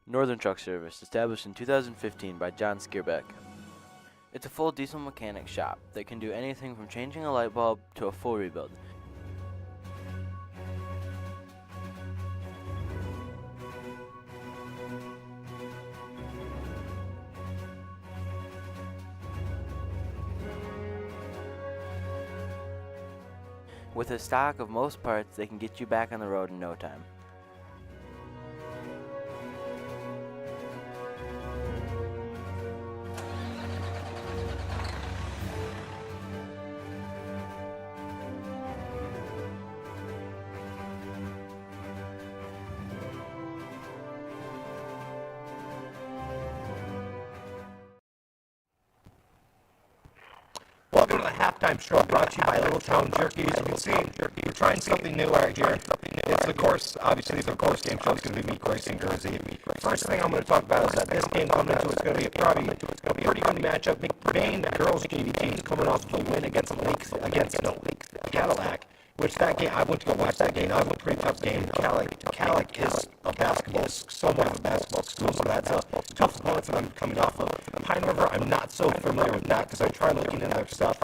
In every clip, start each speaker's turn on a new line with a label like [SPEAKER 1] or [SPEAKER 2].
[SPEAKER 1] Northern Truck Service, established in 2015 by John Skierbeck. It's a full diesel mechanic shop that can do anything from changing a light bulb to a full rebuild. With a stock of most parts, they can get you back on the road in no time.
[SPEAKER 2] Welcome to the halftime show brought to you by Little Town Jerky. As you can see, we're trying something new right here. It's, of course, obviously the Postgame show is going to be me racing Jersey. First thing I'm going to talk about is that this game coming into it's going to be probably a pretty good matchup. McBain, the girls' JV team, is coming off a win against Cadillac. Which that game, I went to go watch that game. That was a pretty tough game. Cadillac is a basketball, somewhat of a basketball school, so that's a tough opponent that I'm coming off of. Pine River, I'm not so familiar with that because I tried looking into their stuff.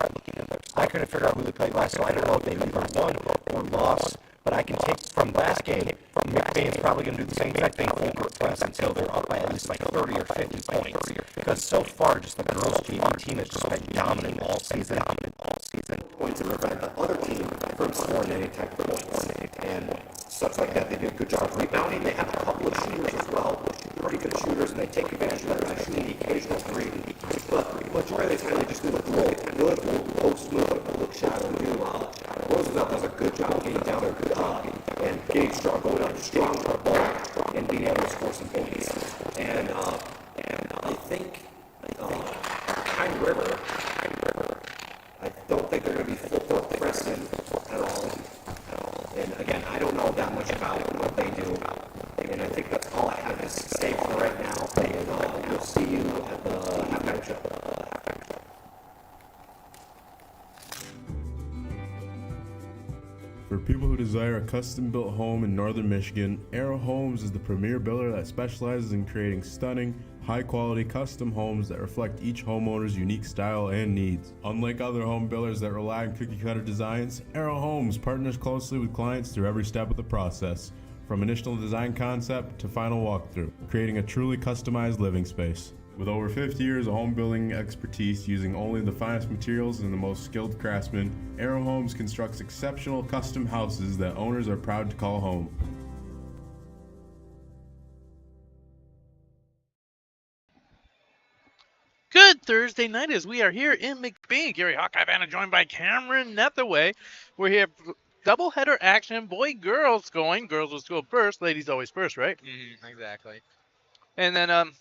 [SPEAKER 2] I couldn't figure out who they played last, so I don't know if they either won or lost. But I can take from last game, McBain's probably going to do the same exact thing, full court press until they're up by at least like 30 or 50 points. Because so far, just the girls' JV team has just been dominant all season. Points in the other team from scoring any type of points. And stuff like that, they do a good job rebounding. They have a couple of shooters as well, pretty good shooters, and they take advantage of that by shooting the occasional three. But majority of the time, they just do a good post move, a look shot, and do Roosevelt does a good job getting down there and getting strong, going out strong for a ball and being able to score some points. And I think Pine River, I don't think they're going to be full court pressing at all. And again, I don't know that much about what they do. And I think that's all I have to say for right now. And we'll see you at the halftime show.
[SPEAKER 3] For people who desire a custom-built home in northern Michigan, Arrow Homes is the premier builder that specializes in creating stunning, high-quality custom homes that reflect each homeowner's unique style and needs. Unlike other home builders that rely on cookie-cutter designs, Arrow Homes partners closely with clients through every step of the process, from initial design concept to final walkthrough, creating a truly customized living space. With over 50 years of home building expertise using only the finest materials and the most skilled craftsmen, Arrow Homes constructs exceptional custom houses that owners are proud to call home.
[SPEAKER 4] Good Thursday night as we are here in McBain. Gary Hawkeye Vanna joined by Cameron Nethaway. We're here doubleheader action, boy, girls going. Girls will go first. Ladies always first, right?
[SPEAKER 5] Exactly.
[SPEAKER 4] And then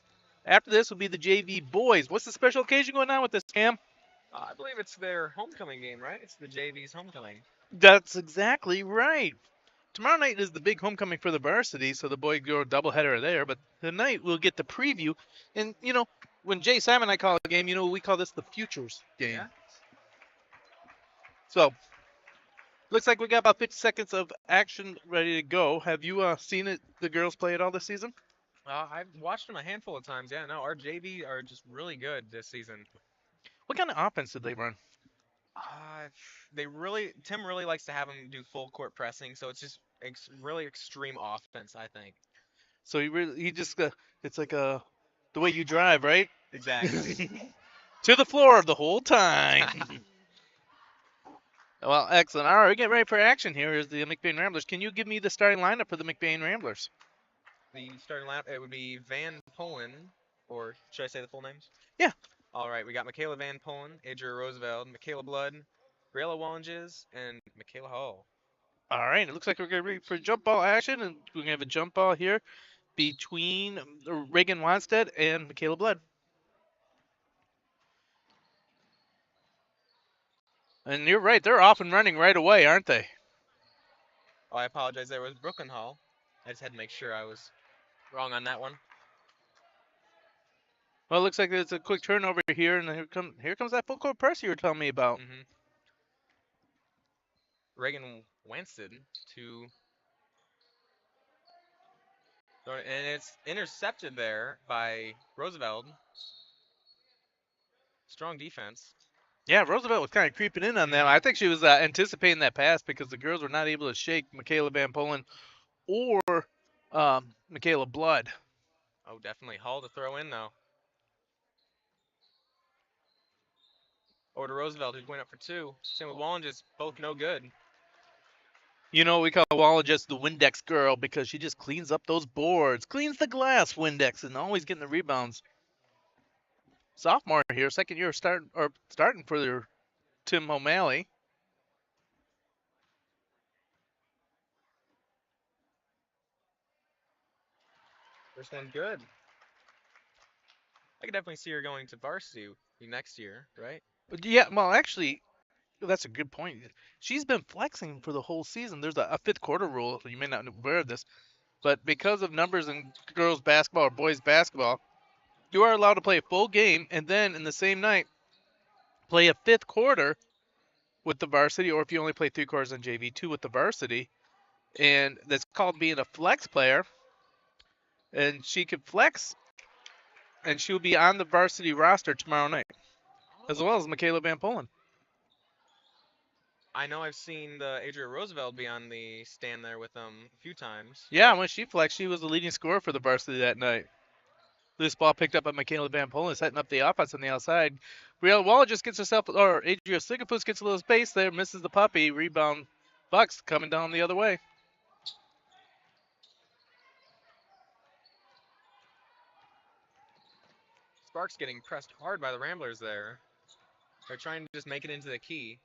[SPEAKER 4] after this will be the JV boys. What's the special occasion going on with this, Cam?
[SPEAKER 5] I believe it's their homecoming game, right? It's the JV's homecoming.
[SPEAKER 4] That's exactly right. Tomorrow night is the big homecoming for the varsity, so the boy-girl doubleheader are there. But tonight we'll get the preview. And, you know, when Jay Simon and I call a game, you know, we call this the Futures game.
[SPEAKER 5] Yeah.
[SPEAKER 4] So, looks like we got about 50 seconds of action ready to go. Have you seen it, the girls play it all this season?
[SPEAKER 5] I've watched them a handful of times. Yeah, no, our JV are just really good this season.
[SPEAKER 4] What kind of offense did they run?
[SPEAKER 5] Uh, Tim really likes to have them do full court pressing, so it's just really extreme offense, I think.
[SPEAKER 4] So he just it's like the way you drive, right?
[SPEAKER 5] Exactly.
[SPEAKER 4] To the floor the whole time. Well, excellent. All right, we get ready for action here. Here's the McBain Ramblers. Can you give me the starting lineup for the McBain Ramblers?
[SPEAKER 5] The starting lineup, it would be Van Polen, or should I say the full names?
[SPEAKER 4] Yeah.
[SPEAKER 5] All right, we got Michaela Van Polen, Adria Roosevelt, Michaela Blood, Briella Wallinges, and Michaela Hall.
[SPEAKER 4] All right, it looks like we're going to be ready for jump ball action, and we're going to have a jump ball here between Reagan Wanstead and Michaela Blood. And you're right, they're off and running right away, aren't they?
[SPEAKER 5] Oh, I apologize, there was Brooklyn Hall. I just had to make sure I was wrong on that one.
[SPEAKER 4] Well, it looks like there's a quick turnover here, and here comes that full court press you were telling me about.
[SPEAKER 5] Mm-hmm. Reagan Wanstead to... And it's intercepted there by Roosevelt. Strong defense.
[SPEAKER 4] Yeah, Roosevelt was kind of creeping in on them. I think she was anticipating that pass because the girls were not able to shake Michaela Van Polen or Michaela Blood.
[SPEAKER 5] Oh, definitely. Hall to throw in, though. Over to Roosevelt, who's going up for two. Same with Wallinges, both no good.
[SPEAKER 4] You know, we call Walla just the Windex girl because she just cleans up those boards, cleans the glass, Windex, and always getting the rebounds. Sophomore here, second year starting for Tim O'Malley.
[SPEAKER 5] First one good. I could definitely see her going to varsity next year, right?
[SPEAKER 4] But yeah, well, actually, that's a good point. She's been flexing for the whole season. There's a fifth quarter rule. You may not be aware of this, but because of numbers in girls basketball or boys basketball, you are allowed to play a full game and then in the same night play a fifth quarter with the varsity, or if you only play 3 quarters on JV, 2 with the varsity, and that's called being a flex player. And she could flex, and she'll be on the varsity roster tomorrow night, as well as Michaela Van Polen.
[SPEAKER 5] I know I've seen the Adria Roosevelt be on the stand there with them a few times.
[SPEAKER 4] Yeah, when she flexed, she was the leading scorer for the varsity that night. Loose ball picked up by Michaela Van Polen, setting up the offense on the outside. Brielle Waller just gets herself, or Adria Sigafus gets a little space there, misses the puppy. Rebound, Bucks coming down the other way.
[SPEAKER 5] Sparks getting pressed hard by the Ramblers there. They're trying to just make it into the key.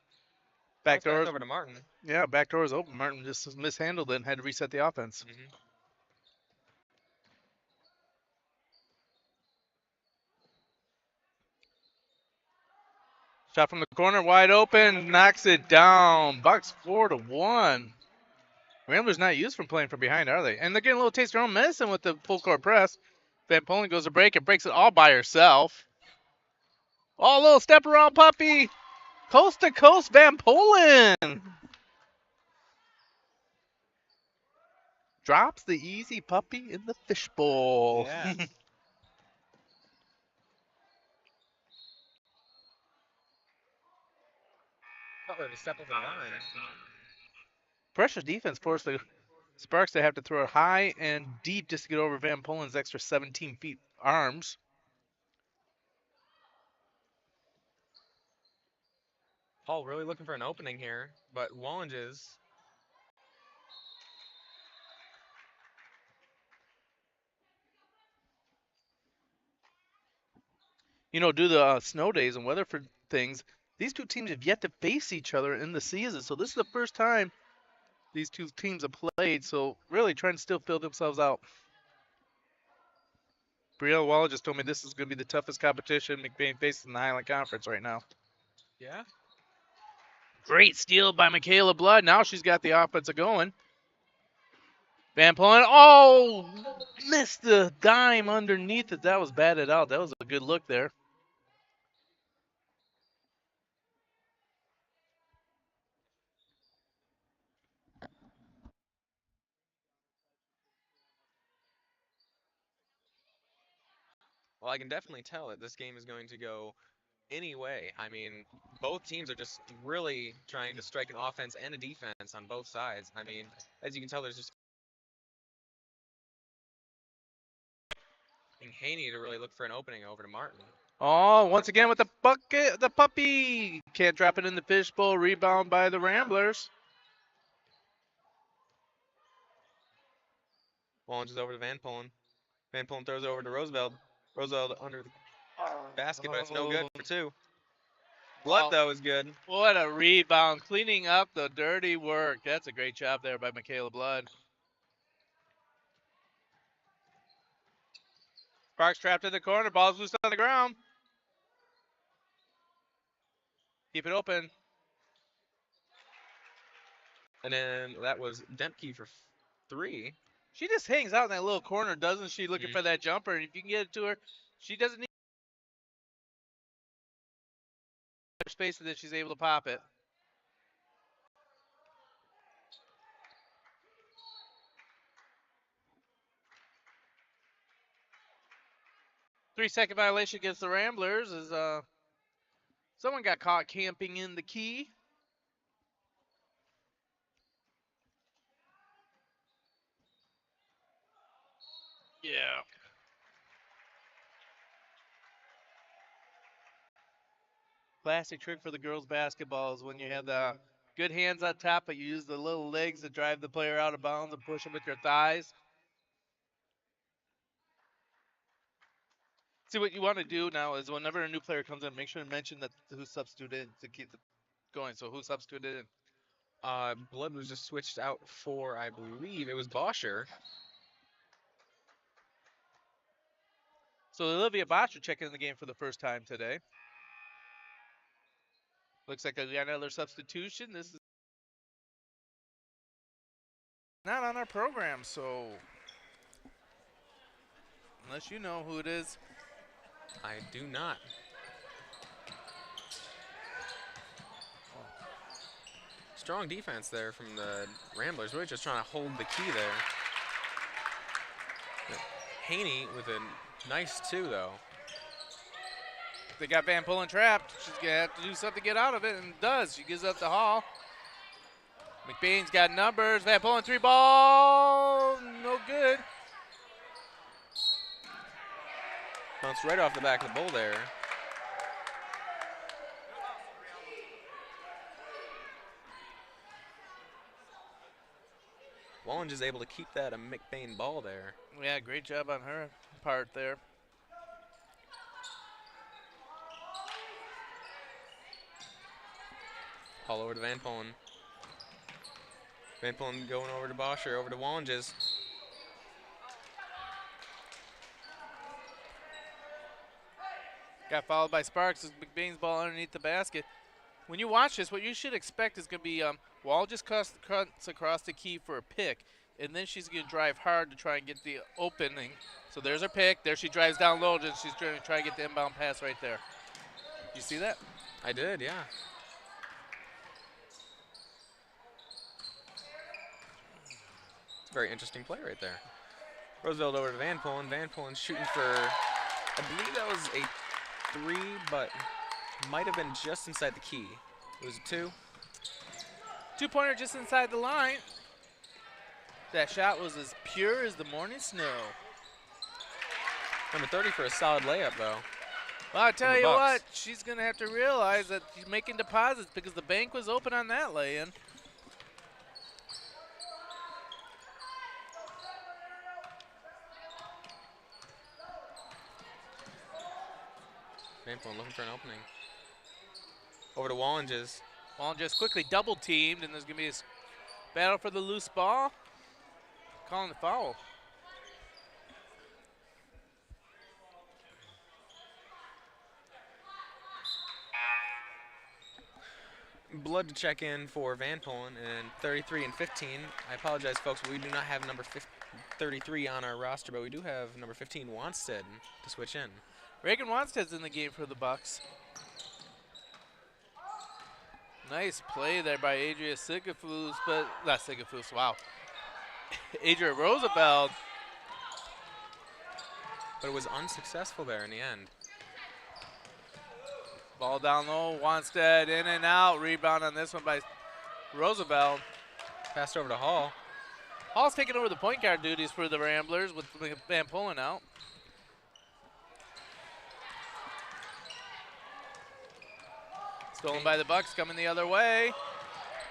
[SPEAKER 4] Back door
[SPEAKER 5] over to Martin.
[SPEAKER 4] Yeah, back door is open. Martin just mishandled it and had to reset the offense.
[SPEAKER 5] Mm-hmm.
[SPEAKER 4] Shot from the corner, wide open, knocks it down. Bucks 4-1. Ramblers not used from playing from behind, are they? And they're getting a little taste of their own medicine with the full court press. Van Polen goes to break and breaks it all by herself. Oh, little step around puppy. Coast to coast, Van Polen. Drops the easy puppy in the fishbowl.
[SPEAKER 5] Yeah. Butler to step over the line.
[SPEAKER 4] Pressure defense forced the Sparks to have to throw it high and deep just to get over Van Polen's extra 17 feet arms.
[SPEAKER 5] Hall really looking for an opening here, but Wallinges.
[SPEAKER 4] You know, due to snow days and weather for things, these two teams have yet to face each other in the season. So this is the first time these two teams have played. So really trying to still fill themselves out. Brielle Waller just told me this is going to be the toughest competition McBain faces in the Highland Conference right now.
[SPEAKER 5] Yeah.
[SPEAKER 4] Great steal by Michaela Blood. Now she's got the offense going. Van Polen, oh, missed the dime underneath it. That was batted out. That was a good look there.
[SPEAKER 5] Well, I can definitely tell that this game is going to go any way. I mean, both teams are just really trying to strike an offense and a defense on both sides. I mean, as you can tell, there's just Haney to really look for an opening over to Martin.
[SPEAKER 4] Oh, once again with the bucket, the puppy. Can't drop it in the fishbowl. Rebound by the Ramblers.
[SPEAKER 5] Launches over to Van Pullen. Van Pullen throws over to Roosevelt. Roosevelt under the basket, but it's no good for two. Blood, though, is good.
[SPEAKER 4] What a rebound. Cleaning up the dirty work. That's a great job there by Michaela Blood. Sparks trapped in the corner. Ball's loose on the ground. Keep it open.
[SPEAKER 5] And then that was Dempke for 3.
[SPEAKER 4] She just hangs out in that little corner, doesn't she, looking for that jumper. And if you can get it to her, she doesn't need space that she's able to pop it. Three-second violation against the Ramblers as someone got caught camping in the key. Yeah. Classic trick for the girls' basketball is when you have the good hands on top, but you use the little legs to drive the player out of bounds and push them with your thighs. See, what you want to do now is whenever a new player comes in, make sure to mention that who's substituted to keep it going. So who's substituted in?
[SPEAKER 5] Blood was just switched out for, I believe, it was Boscher.
[SPEAKER 4] So Olivia Boscher checking in the game for the first time today. Looks like we got another substitution. This is not on our program, so unless you know who it is.
[SPEAKER 5] I do not. Strong defense there from the Ramblers. Really just trying to hold the key there. Haney with a nice 2, though.
[SPEAKER 4] They got Van Pullen trapped. She's going to have to do something to get out of it, and does. She gives up the haul. McBain's got numbers. Van Pullen 3-ball. No good.
[SPEAKER 5] Bounced right off the back of the bull there. Wallinge is able to keep that a McBain ball there.
[SPEAKER 4] Yeah, great job on her part there.
[SPEAKER 5] All over to Van Pullen. Van Pullen going over to Boscher, over to Wallinges.
[SPEAKER 4] Got followed by Sparks as McBain's ball underneath the basket. When you watch this, what you should expect is going to be Wall just cuts across the key for a pick, and then she's going to drive hard to try and get the opening. So there's her pick. There she drives down low, and she's trying to try to get the inbound pass right there. You see that?
[SPEAKER 5] I did, yeah. It's a very interesting play right there. Roosevelt over to Van Pullen. Van Pullen shooting for, I believe that was a 3, but might have been just inside the key. It was a 2.
[SPEAKER 4] Two-pointer just inside the line. That shot was as pure as the morning snow.
[SPEAKER 5] Number 30 for a solid layup, though.
[SPEAKER 4] Well, I tell you what, she's going to have to realize that she's making deposits because the bank was open on that lay-in.
[SPEAKER 5] Van Pullen looking for an opening. Over to Wallinges.
[SPEAKER 4] Wallinges quickly double-teamed, and there's going to be a battle for the loose ball. Calling the foul.
[SPEAKER 5] Blood to check in for Van Pullen and 33 and 15. I apologize, folks, but we do not have number 33 on our roster, but we do have number 15, Wanstead, to switch in.
[SPEAKER 4] Reagan Wanstead's in the game for the Bucks. Nice play there by Adria Sigafus, but not Sigafus, wow. Adria Roosevelt.
[SPEAKER 5] but it was unsuccessful there in the end.
[SPEAKER 4] Ball down low, Wanstead in and out. Rebound on this one by Roosevelt.
[SPEAKER 5] Passed over to Hall.
[SPEAKER 4] Hall's taking over the point guard duties for the Ramblers with Van Pullen out. Stolen by the Bucks, coming the other way.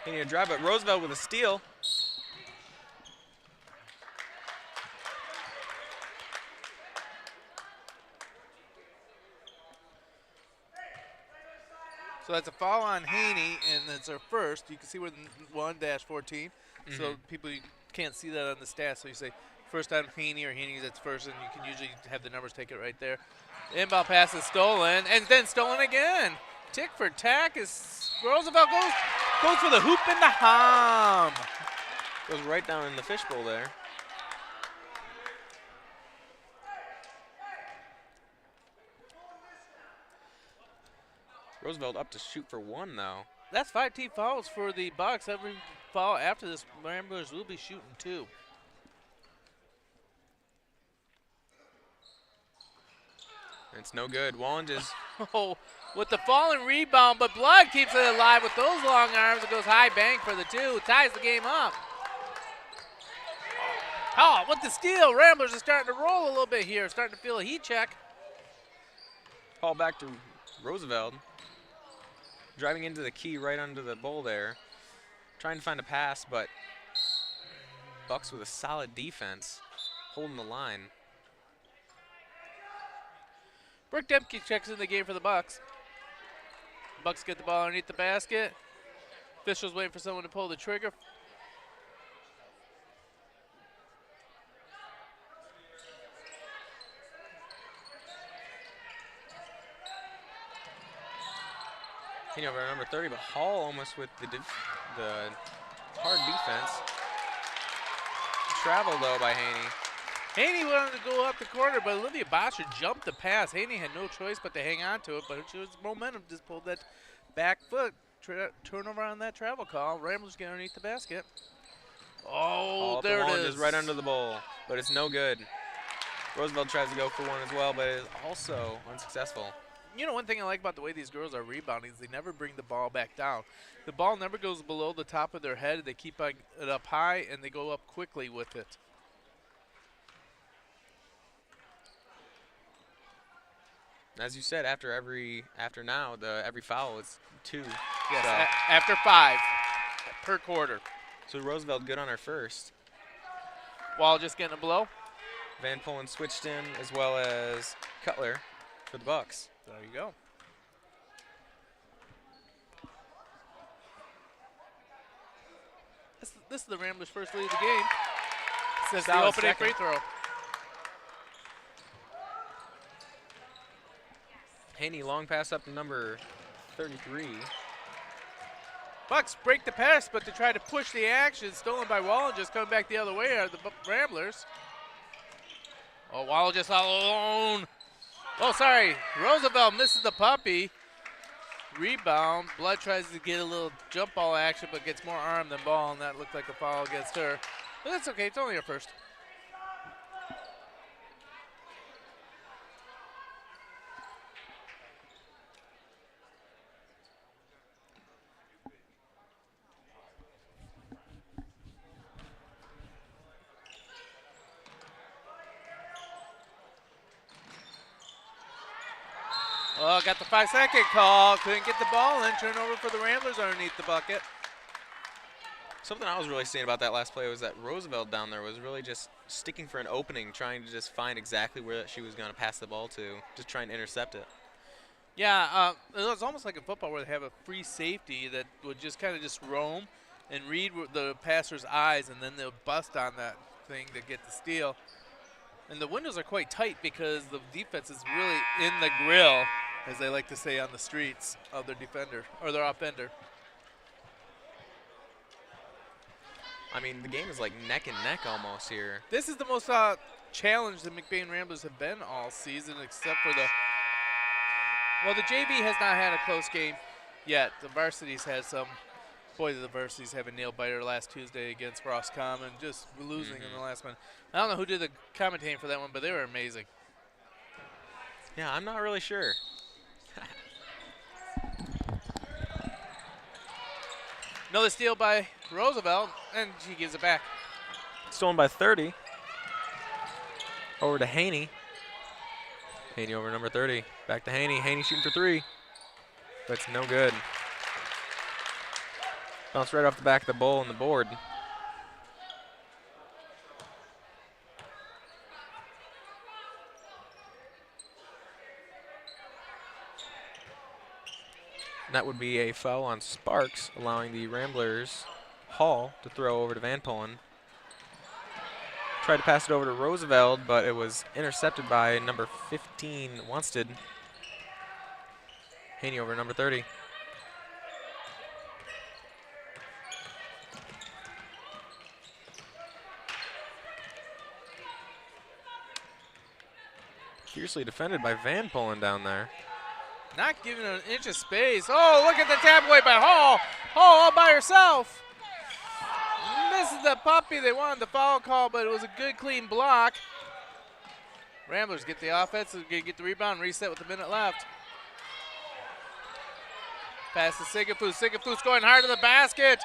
[SPEAKER 5] He needed a drive, but Roosevelt with a steal.
[SPEAKER 4] So that's a foul on Haney, and that's our first. You can see we're 1-14. So people can't see that on the stats. So you say first on Haney or Haney's that's first, and you can usually have the numbers take it right there. Inbound pass is stolen, and then stolen again. Tick for tack is Roosevelt goes for the hoop and the hum.
[SPEAKER 5] Goes right down in the fishbowl there. Roosevelt up to shoot for one, though.
[SPEAKER 4] That's 5 team fouls for the Bucks. Every foul after this, Ramblers will be shooting 2.
[SPEAKER 5] It's no good. Wallen just
[SPEAKER 4] Oh, with the falling rebound, but Blood keeps it alive with those long arms. It goes high bank for the 2. Ties the game up. Oh, with the steal, Ramblers are starting to roll a little bit here. Starting to feel a heat check.
[SPEAKER 5] ball back to Roosevelt. Driving into the key right under the bowl there. Trying to find a pass, but Bucks with a solid defense, holding the line.
[SPEAKER 4] Brooke Dempke checks in the game for the Bucks. Bucks get the ball underneath the basket. Officials waiting for someone to pull the trigger.
[SPEAKER 5] Over number 30, but Hall almost with the hard defense. Travel though by Haney.
[SPEAKER 4] Haney wanted to go up the corner, but Olivia Bosher jumped the pass. Haney had no choice but to hang on to it, but she was momentum, just pulled that back foot. Turnover on that travel call. Ramblers get underneath the basket. Oh, there it is.
[SPEAKER 5] Just right under the bowl, but it's no good. Roosevelt tries to go for one as well, but it is also unsuccessful.
[SPEAKER 4] You know, one thing I like about the way these girls are rebounding is they never bring the ball back down. The ball never goes below the top of their head. They keep it up high, and they go up quickly with it.
[SPEAKER 5] As you said, every foul is 2.
[SPEAKER 4] Yes,
[SPEAKER 5] so.
[SPEAKER 4] After 5 per quarter.
[SPEAKER 5] So Roosevelt good on her first.
[SPEAKER 4] Wall just getting a blow.
[SPEAKER 5] Van Pullen switched in, as well as Cutler for the Bucks.
[SPEAKER 4] There you go. This is the Ramblers' first lead of the game. Since the opening free throw.
[SPEAKER 5] Haney long pass up to number 33.
[SPEAKER 4] Bucks break the pass, but to try to push the action, stolen by Wallen, just coming back the other way are the Ramblers. Oh, Wallen just all alone. Oh, sorry. Roosevelt misses the puppy. Rebound. Blood tries to get a little jump ball action, but gets more arm than ball, and that looked like a foul against her. But that's okay. It's only her first. Oh, got the 5-second call. Couldn't get the ball in. Turnover for the Ramblers underneath the bucket.
[SPEAKER 5] Something I was really seeing about that last play was that Roosevelt down there was really just sticking for an opening, trying to just find exactly where she was going to pass the ball to, just trying to intercept it.
[SPEAKER 4] Yeah, it was almost like in football where they have a free safety that would just kind of just roam and read the passer's eyes, and then they'll bust on that thing to get the steal. And the windows are quite tight because the defense is really in the grill, as they like to say on the streets, of their defender or their offender.
[SPEAKER 5] I mean, the game is like neck and neck almost here.
[SPEAKER 4] This is the most challenge the McBain Ramblers have been all season, except for the JV has not had a close game yet. The varsities had some. Boy, the varsities have a nail biter last Tuesday against Roscommon, just losing in the last one. I don't know who did the commentating for that one, but they were amazing.
[SPEAKER 5] Yeah, I'm not really sure.
[SPEAKER 4] Another steal by Roosevelt, and she gives it back.
[SPEAKER 5] Stolen by 30. Over to Haney. Haney over number 30. Back to Haney. Haney shooting for 3. But it's no good. Bounced right off the back of the bowl on the board. And that would be a foul on Sparks, allowing the Ramblers Hall to throw over to Van Polen. Tried to pass it over to Roosevelt, but it was intercepted by number 15, Wanstead. Haney over number 30. Fiercely defended by Van Polen down there.
[SPEAKER 4] Not giving an inch of space. Oh, look at the tap away by Hall. Hall all by herself. Misses the puppy. They wanted the foul call, but it was a good, clean block. Ramblers get the offense. They're going to get the rebound, reset with a minute left. Pass to Sigafus. Sigafus going hard to the basket.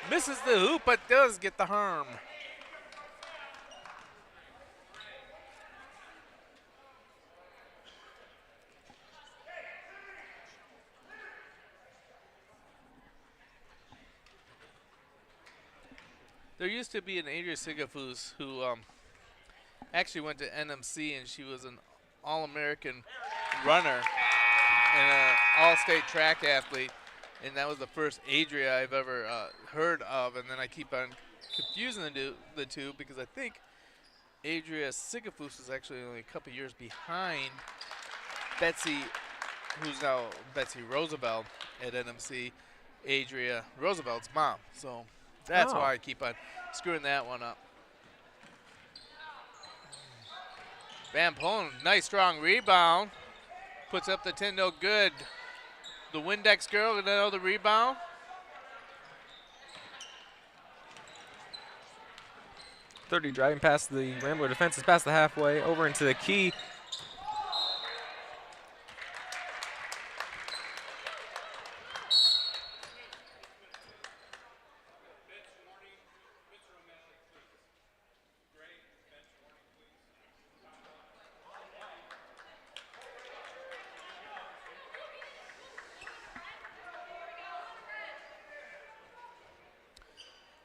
[SPEAKER 4] Misses the hoop, but does get the harm. There used to be an Adria Sigafus who actually went to NMC, and she was an All-American runner and an All-State track athlete, and that was the first Adria I've ever heard of. And then I keep on confusing the two because I think Adria Sigafus is actually only a couple years behind Betsy, who's now Betsy Roosevelt at NMC, Adria Roosevelt's mom. So that's why I keep on screwing that one up. Van Polen, nice strong rebound. Puts up the 10, no good. The Windex girl with another rebound.
[SPEAKER 5] .30 driving past the Rambler defense is past the halfway, over into the key.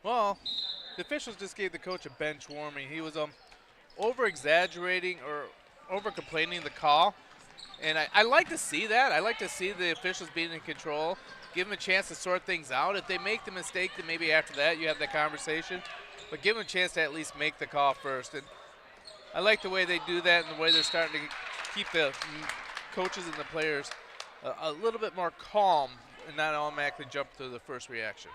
[SPEAKER 4] Well, the officials just gave the coach a bench warming. He was over-exaggerating or over-complaining the call. And I like to see that. I like to see the officials being in control, give them a chance to sort things out. If they make the mistake, then maybe after that you have that conversation. But give them a chance to at least make the call first. And I like the way they do that and the way they're starting to keep the coaches and the players a little bit more calm and not automatically jump to the first reaction.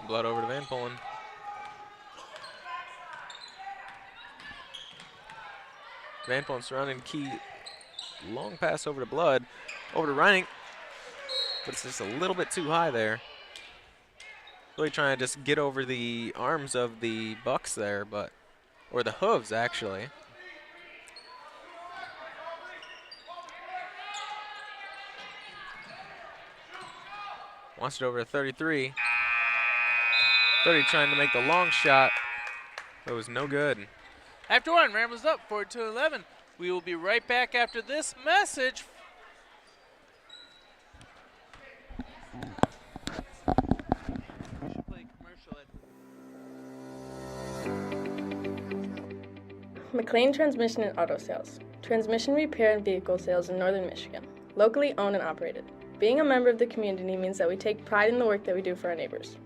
[SPEAKER 5] Blood over to Van Polen. Van Polen surrounding key. Long pass over to Blood. Over to Reining. But it's just a little bit too high there. Really trying to just get over the arms of the Bucks there, but, or the hooves actually. Wants it over to 33. 30 trying to make the long shot. It was no good.
[SPEAKER 4] After one, Ramblers up 42-11. We will be right back after this message. We should play commercial at
[SPEAKER 6] McLain Transmission and Auto Sales. Transmission repair and vehicle sales in Northern Michigan. Locally owned and operated. Being a member of the community means that we take pride in the work that we do for our neighbors.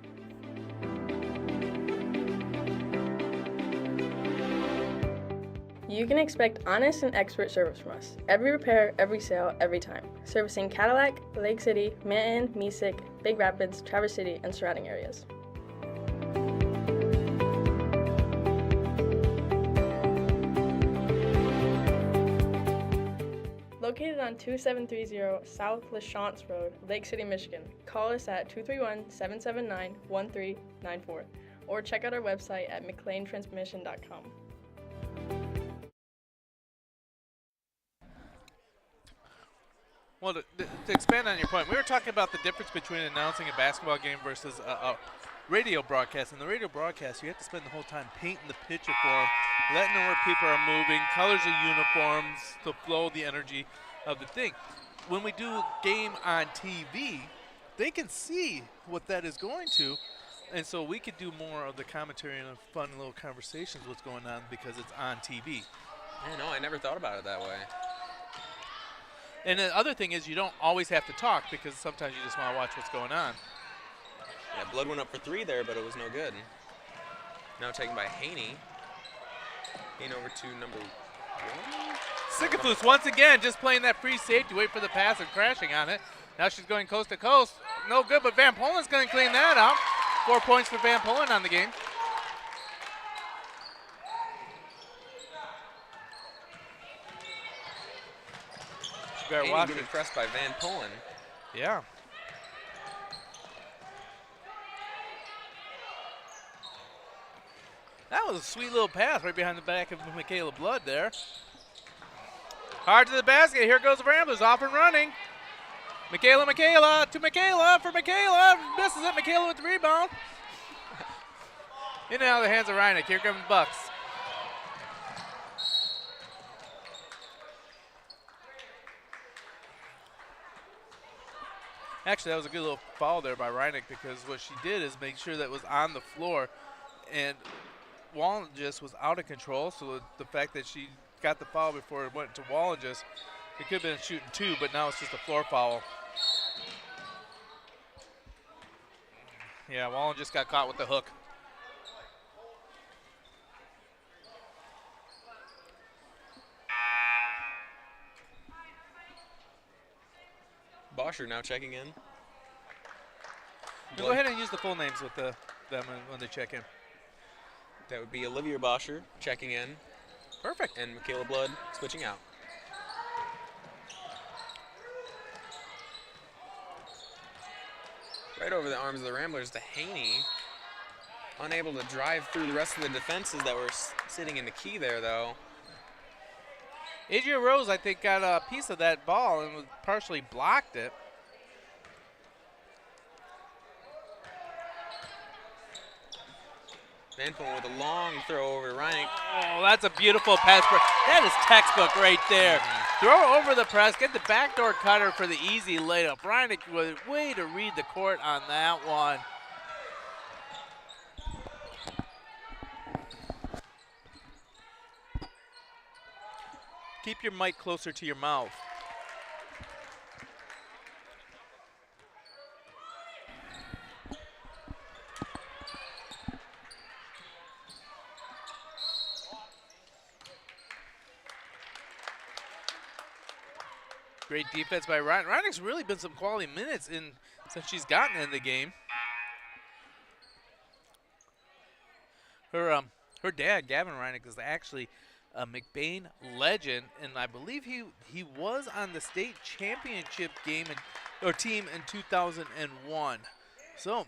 [SPEAKER 6] You can expect honest and expert service from us. Every repair, every sale, every time. Servicing Cadillac, Lake City, Manton, Mesick, Big Rapids, Traverse City, and surrounding areas. Located on 2730 South LaChance Road, Lake City, Michigan. Call us at 231-779-1394 or check out our website at McLaintransmission.com.
[SPEAKER 4] Well, to expand on your point, we were talking about the difference between announcing a basketball game versus a radio broadcast. In the radio broadcast, you have to spend the whole time painting the picture for them, letting them where people are moving, colors of uniforms, to flow the energy of the thing. When we do a game on TV, they can see what that is going to, and so we could do more of the commentary and fun little conversations what's going on because it's on TV.
[SPEAKER 5] Yeah, no, I never thought about it that way.
[SPEAKER 4] And the other thing is you don't always have to talk because sometimes you just want to watch what's going on.
[SPEAKER 5] Yeah, Blood went up for 3 there, but it was no good. Now taken by Haney. Haney over to number 1.
[SPEAKER 4] Sikafus once again just playing that free safety, wait for the pass and crashing on it. Now she's going coast to coast. No good, but Van Polen's going to clean that up. 4 points for Van Polen on the game.
[SPEAKER 5] Haney getting pressed by Van Polen.
[SPEAKER 4] Yeah. That was a sweet little pass right behind the back of Michaela Blood there. Hard to the basket. Here goes the Ramblers off and running. Michaela to Michaela for Michaela. Misses it. Michaela with the rebound. In and out of the hands of Reineck. Here comes Bucks. Actually, that was a good little foul there by Reineck because what she did is make sure that it was on the floor, and Wallen just was out of control. So the fact that she got the foul before it went to Wallen just, it could have been shooting 2, but now it's just a floor foul. Yeah, Wallen just got caught with the hook.
[SPEAKER 5] Bosher now checking in.
[SPEAKER 4] Go ahead and use the full names with them when they check in.
[SPEAKER 5] That would be Olivia Bosher checking in.
[SPEAKER 4] Perfect.
[SPEAKER 5] And Michaela Blood switching out. Right over the arms of the Ramblers to Haney. Unable to drive through the rest of the defenses that were sitting in the key there, though.
[SPEAKER 4] Adria Rose, I think, got a piece of that ball and partially blocked it.
[SPEAKER 5] Van Polen with a long throw over to Reineck.
[SPEAKER 4] Oh, that's a beautiful pass. That is textbook right there. Throw over the press, get the backdoor cutter for the easy layup. Reineck with a way to read the court on that one. Keep your mic closer to your mouth. Great defense by Ryan. Reineck's really been some quality minutes since she's gotten in the game. Her dad, Gavin Reineck, is actually a McBain legend, and I believe he was on the state championship team in 2001. So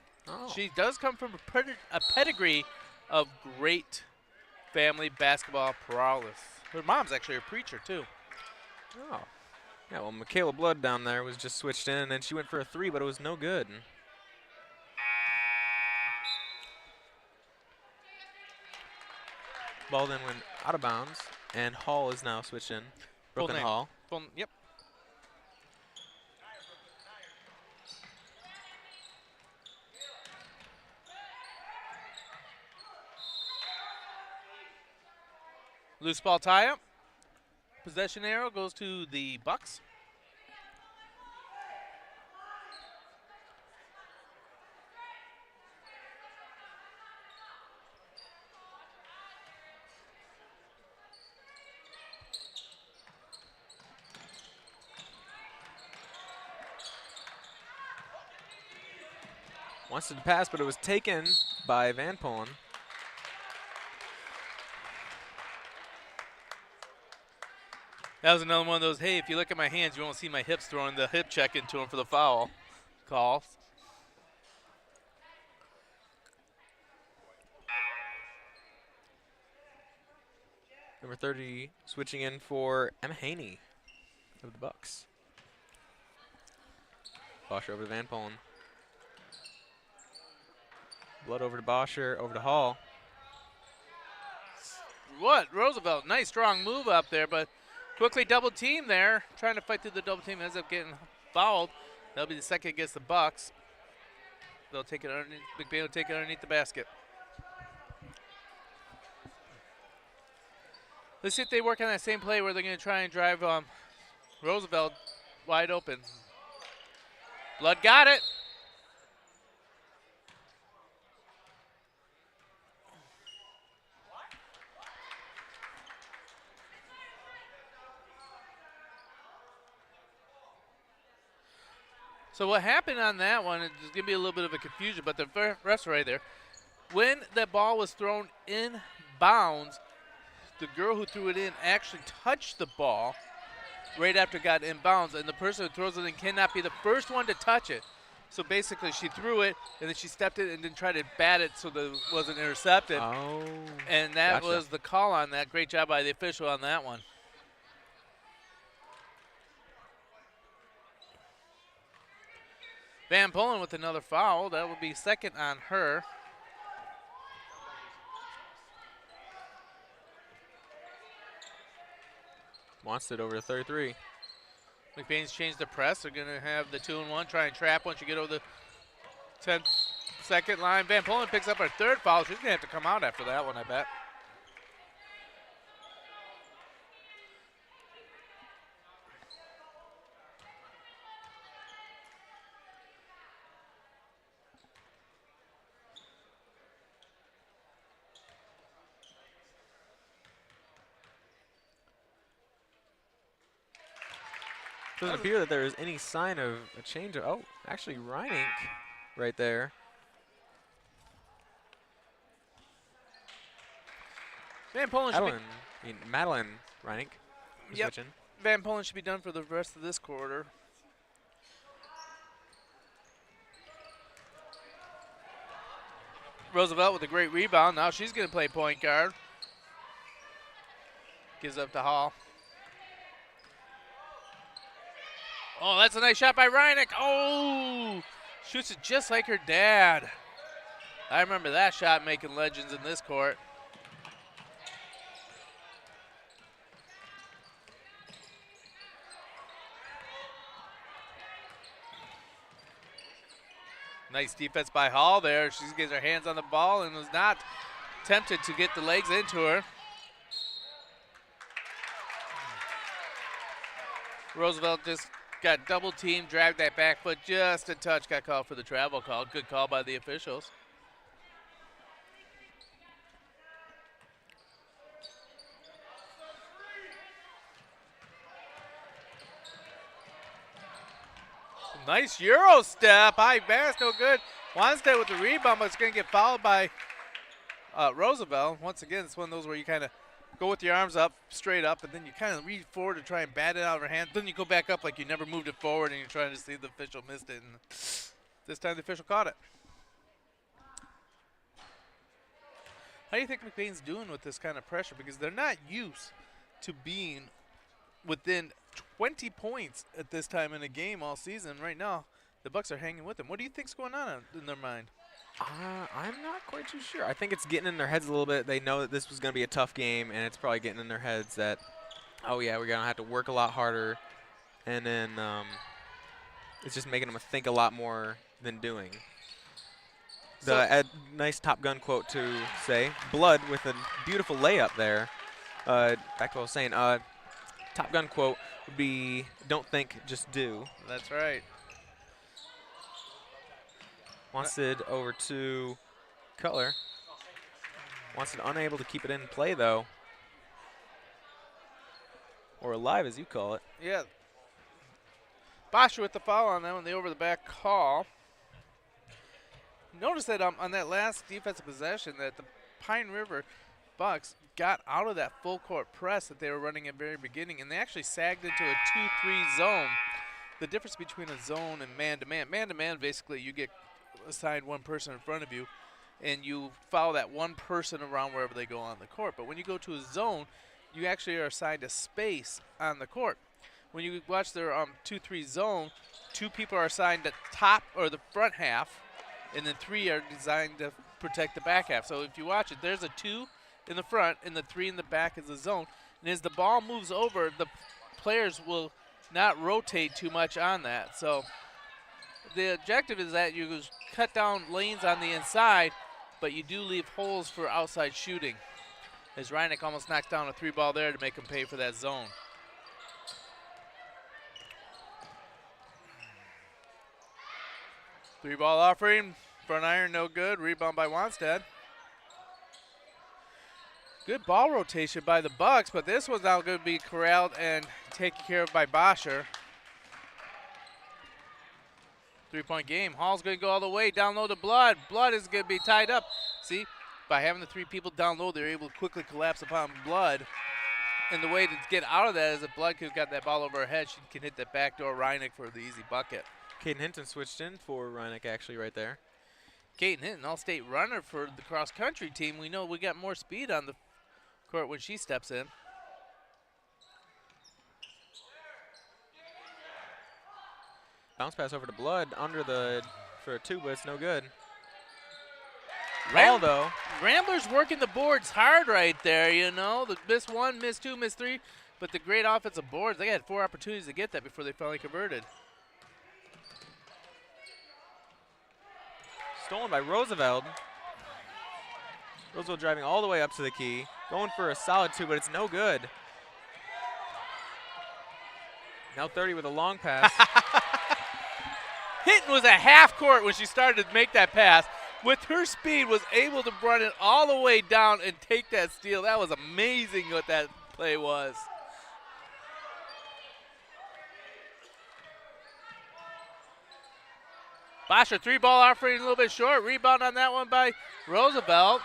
[SPEAKER 4] she does come from a pedigree of great family basketball prowess. Her mom's actually a preacher too.
[SPEAKER 5] Oh. Yeah, well, Michaela Blood down there was just switched in, and then she went for a 3, but it was no good. Ball then went out of bounds, and Hall is now switched in. Brooklyn Hall.
[SPEAKER 4] Yep. Loose ball tie-up. Possession arrow goes to the Bucks.
[SPEAKER 5] Wants to pass, but it was taken by Van Polen.
[SPEAKER 4] That was another one of those, hey, if you look at my hands, you won't see my hips throwing the hip check into him for the foul call.
[SPEAKER 5] Number 30 switching in for Emma Haney of the Bucks. Bosher over to Van Polen. Blood over to Bosher, over to Hall.
[SPEAKER 4] What? Roosevelt, nice strong move up there, but quickly double team there. Trying to fight through the double team, ends up getting fouled. That'll be the second against the Bucks. They'll take it underneath, McBain will take it underneath the basket. Let's see if they work on that same play where they're going to try and drive Roosevelt wide open. Blood got it. So what happened on that one, there's going to be a little bit of a confusion, but the refs are right there. When that ball was thrown in bounds, the girl who threw it in actually touched the ball right after it got in bounds, and the person who throws it in cannot be the first one to touch it. So basically she threw it, and then she stepped it and then tried to bat it so that it wasn't intercepted.
[SPEAKER 5] Oh,
[SPEAKER 4] and that
[SPEAKER 5] gotcha.
[SPEAKER 4] was the call on that. Great job by the official on that one. Van Polen with another foul. That would be second on her.
[SPEAKER 5] Wants it over to 33.
[SPEAKER 4] McBain's changed the press. They're going to have the 2-and-1. Try and trap once you get over the 10-second line. Van Polen picks up her third foul. She's going to have to come out after that one, I bet.
[SPEAKER 5] Doesn't appear that there is any sign of a change. Oh, actually, Reink right there.
[SPEAKER 4] Van Polen
[SPEAKER 5] Madeline Reink is
[SPEAKER 4] Yep.
[SPEAKER 5] switching.
[SPEAKER 4] Van Polen should be done for the rest of this quarter. Roosevelt with a great rebound. Now she's going to play point guard. Gives up to Hall. Oh, that's a nice shot by Reinick. Oh, shoots it just like her dad. I remember that shot making legends in this court. Nice defense by Hall there. She gets her hands on the ball and was not tempted to get the legs into her. Roosevelt just got double teamed, dragged that back foot just a touch, got called for the travel call. Good call by the officials. Nice Euro step, high pass, no good. Wanstead with the rebound, but it's going to get fouled by Roosevelt. Once again, it's one of those where you kind of go with your arms up, straight up, and then you kind of reach forward to try and bat it out of her hand. Then you go back up like you never moved it forward, and you're trying to see if the official missed it. And this time the official caught it. How do you think McBain's doing with this kind of pressure? Because they're not used to being within 20 points at this time in a game all season. Right now, the Bucks are hanging with them. What do you think's going on in their mind?
[SPEAKER 5] I'm not quite too sure. I think it's getting in their heads a little bit. They know that this was going to be a tough game, and it's probably getting in their heads that, oh, yeah, we're going to have to work a lot harder. And then it's just making them think a lot more than doing. Nice Top Gun quote to say. Blood with a beautiful layup there. Back to what I was saying. Top Gun quote would be, don't think, just do.
[SPEAKER 4] That's right.
[SPEAKER 5] Wanted over to Cutler. Wanted unable to keep it in play, though. Or alive, as you call it.
[SPEAKER 4] Yeah. Bosher with the foul on that one, the over-the-back call. Notice that on that last defensive possession that the Pine River Bucks got out of that full court press that they were running at the very beginning, and they actually sagged into a 2-3 zone. The difference between a zone and man-to-man. Man-to-man, basically, you get assigned one person in front of you, and you follow that one person around wherever they go on the court. But when you go to a zone, you actually are assigned a space on the court. When you watch their 2-3 zone, 2 people are assigned the top or the front half, and then 3 are designed to protect the back half. So if you watch it, there's a 2 in the front and the 3 in the back is the zone. And as the ball moves over, the players will not rotate too much on that. So the objective is that you cut down lanes on the inside, but you do leave holes for outside shooting. As Reakt almost knocks down a 3-ball there to make him pay for that zone. 3-ball offering, front iron, no good. Rebound by Wanstead. Good ball rotation by the Bucks, but this one's now going to be corralled and taken care of by Boscher. 3-point game. Hall's going to go all the way down low to Blood. Blood is going to be tied up. See, by having the 3 people down low, they're able to quickly collapse upon Blood. And the way to get out of that is if Blood could have got that ball over her head, she can hit that backdoor Reakt for the easy bucket.
[SPEAKER 5] Caden Hinton switched in for Reakt actually right there.
[SPEAKER 4] Caden Hinton, all-state runner for the cross-country team. We know we got more speed on the court when she steps in.
[SPEAKER 5] Bounce pass over to Blood under the for a 2, but it's no good.
[SPEAKER 4] Though. Ramblers working the boards hard right there, you know. The miss 1, miss 2, miss 3, but the great offensive boards, they had 4 opportunities to get that before they finally converted.
[SPEAKER 5] Stolen by Roosevelt. Roosevelt driving all the way up to the key. Going for a solid 2, but it's no good. Now 30 with a long pass.
[SPEAKER 4] Hinton was at half court when she started to make that pass. With her speed, was able to run it all the way down and take that steal. That was amazing what that play was. Boscher, 3-ball offering a little bit short. Rebound on that one by Roosevelt.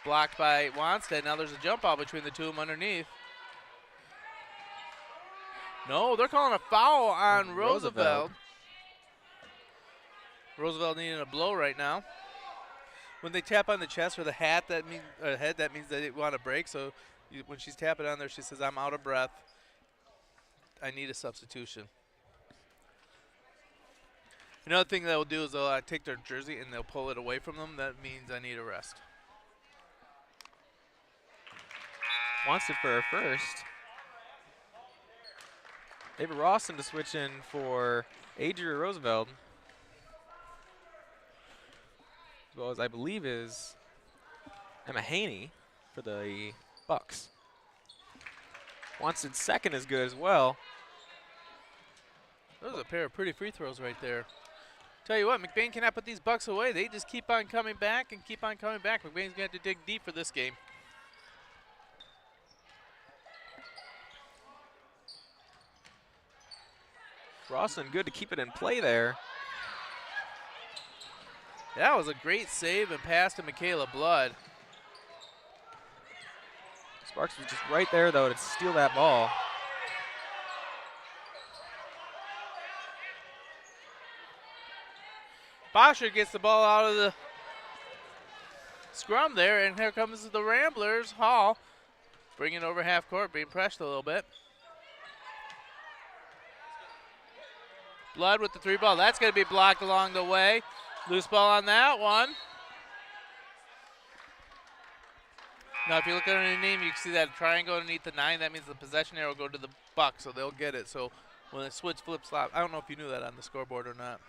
[SPEAKER 4] Blocked by Wanstead. Now there's a jump ball between the 2 of them underneath. No, they're calling a foul on Roosevelt. Roosevelt needing a blow right now. When they tap on the chest or the hat, that means head, that means they want a break. So when she's tapping on there, she says, "I'm out of breath. I need a substitution." Another thing they'll do is they'll take their jersey and they'll pull it away from them. That means I need a rest.
[SPEAKER 5] Wants it for her first. Ava Rawson to switch in for Adria Roosevelt. As well as I believe is Emma Haney for the Bucks. Wansted's second is good as well.
[SPEAKER 4] Those are a pair of pretty free throws right there. Tell you what, McBain cannot put these Bucks away. They just keep on coming back and keep on coming back. McBain's going to have to dig deep for this game.
[SPEAKER 5] Rawson good to keep it in play there.
[SPEAKER 4] That was a great save and pass to Michaela Blood.
[SPEAKER 5] Sparks was just right there, though, to steal that ball.
[SPEAKER 4] Boscher gets the ball out of the scrum there, and here comes the Ramblers. Hall bringing over half court, being pressed a little bit. Blood with the 3-ball. That's going to be blocked along the way. Loose ball on that one. Now, if you look underneath, you can see that triangle underneath the 9. That means the possession arrow will go to the Bucks, so they'll get it. So when it switch, flip, slop. I don't know if you knew that on the scoreboard or not.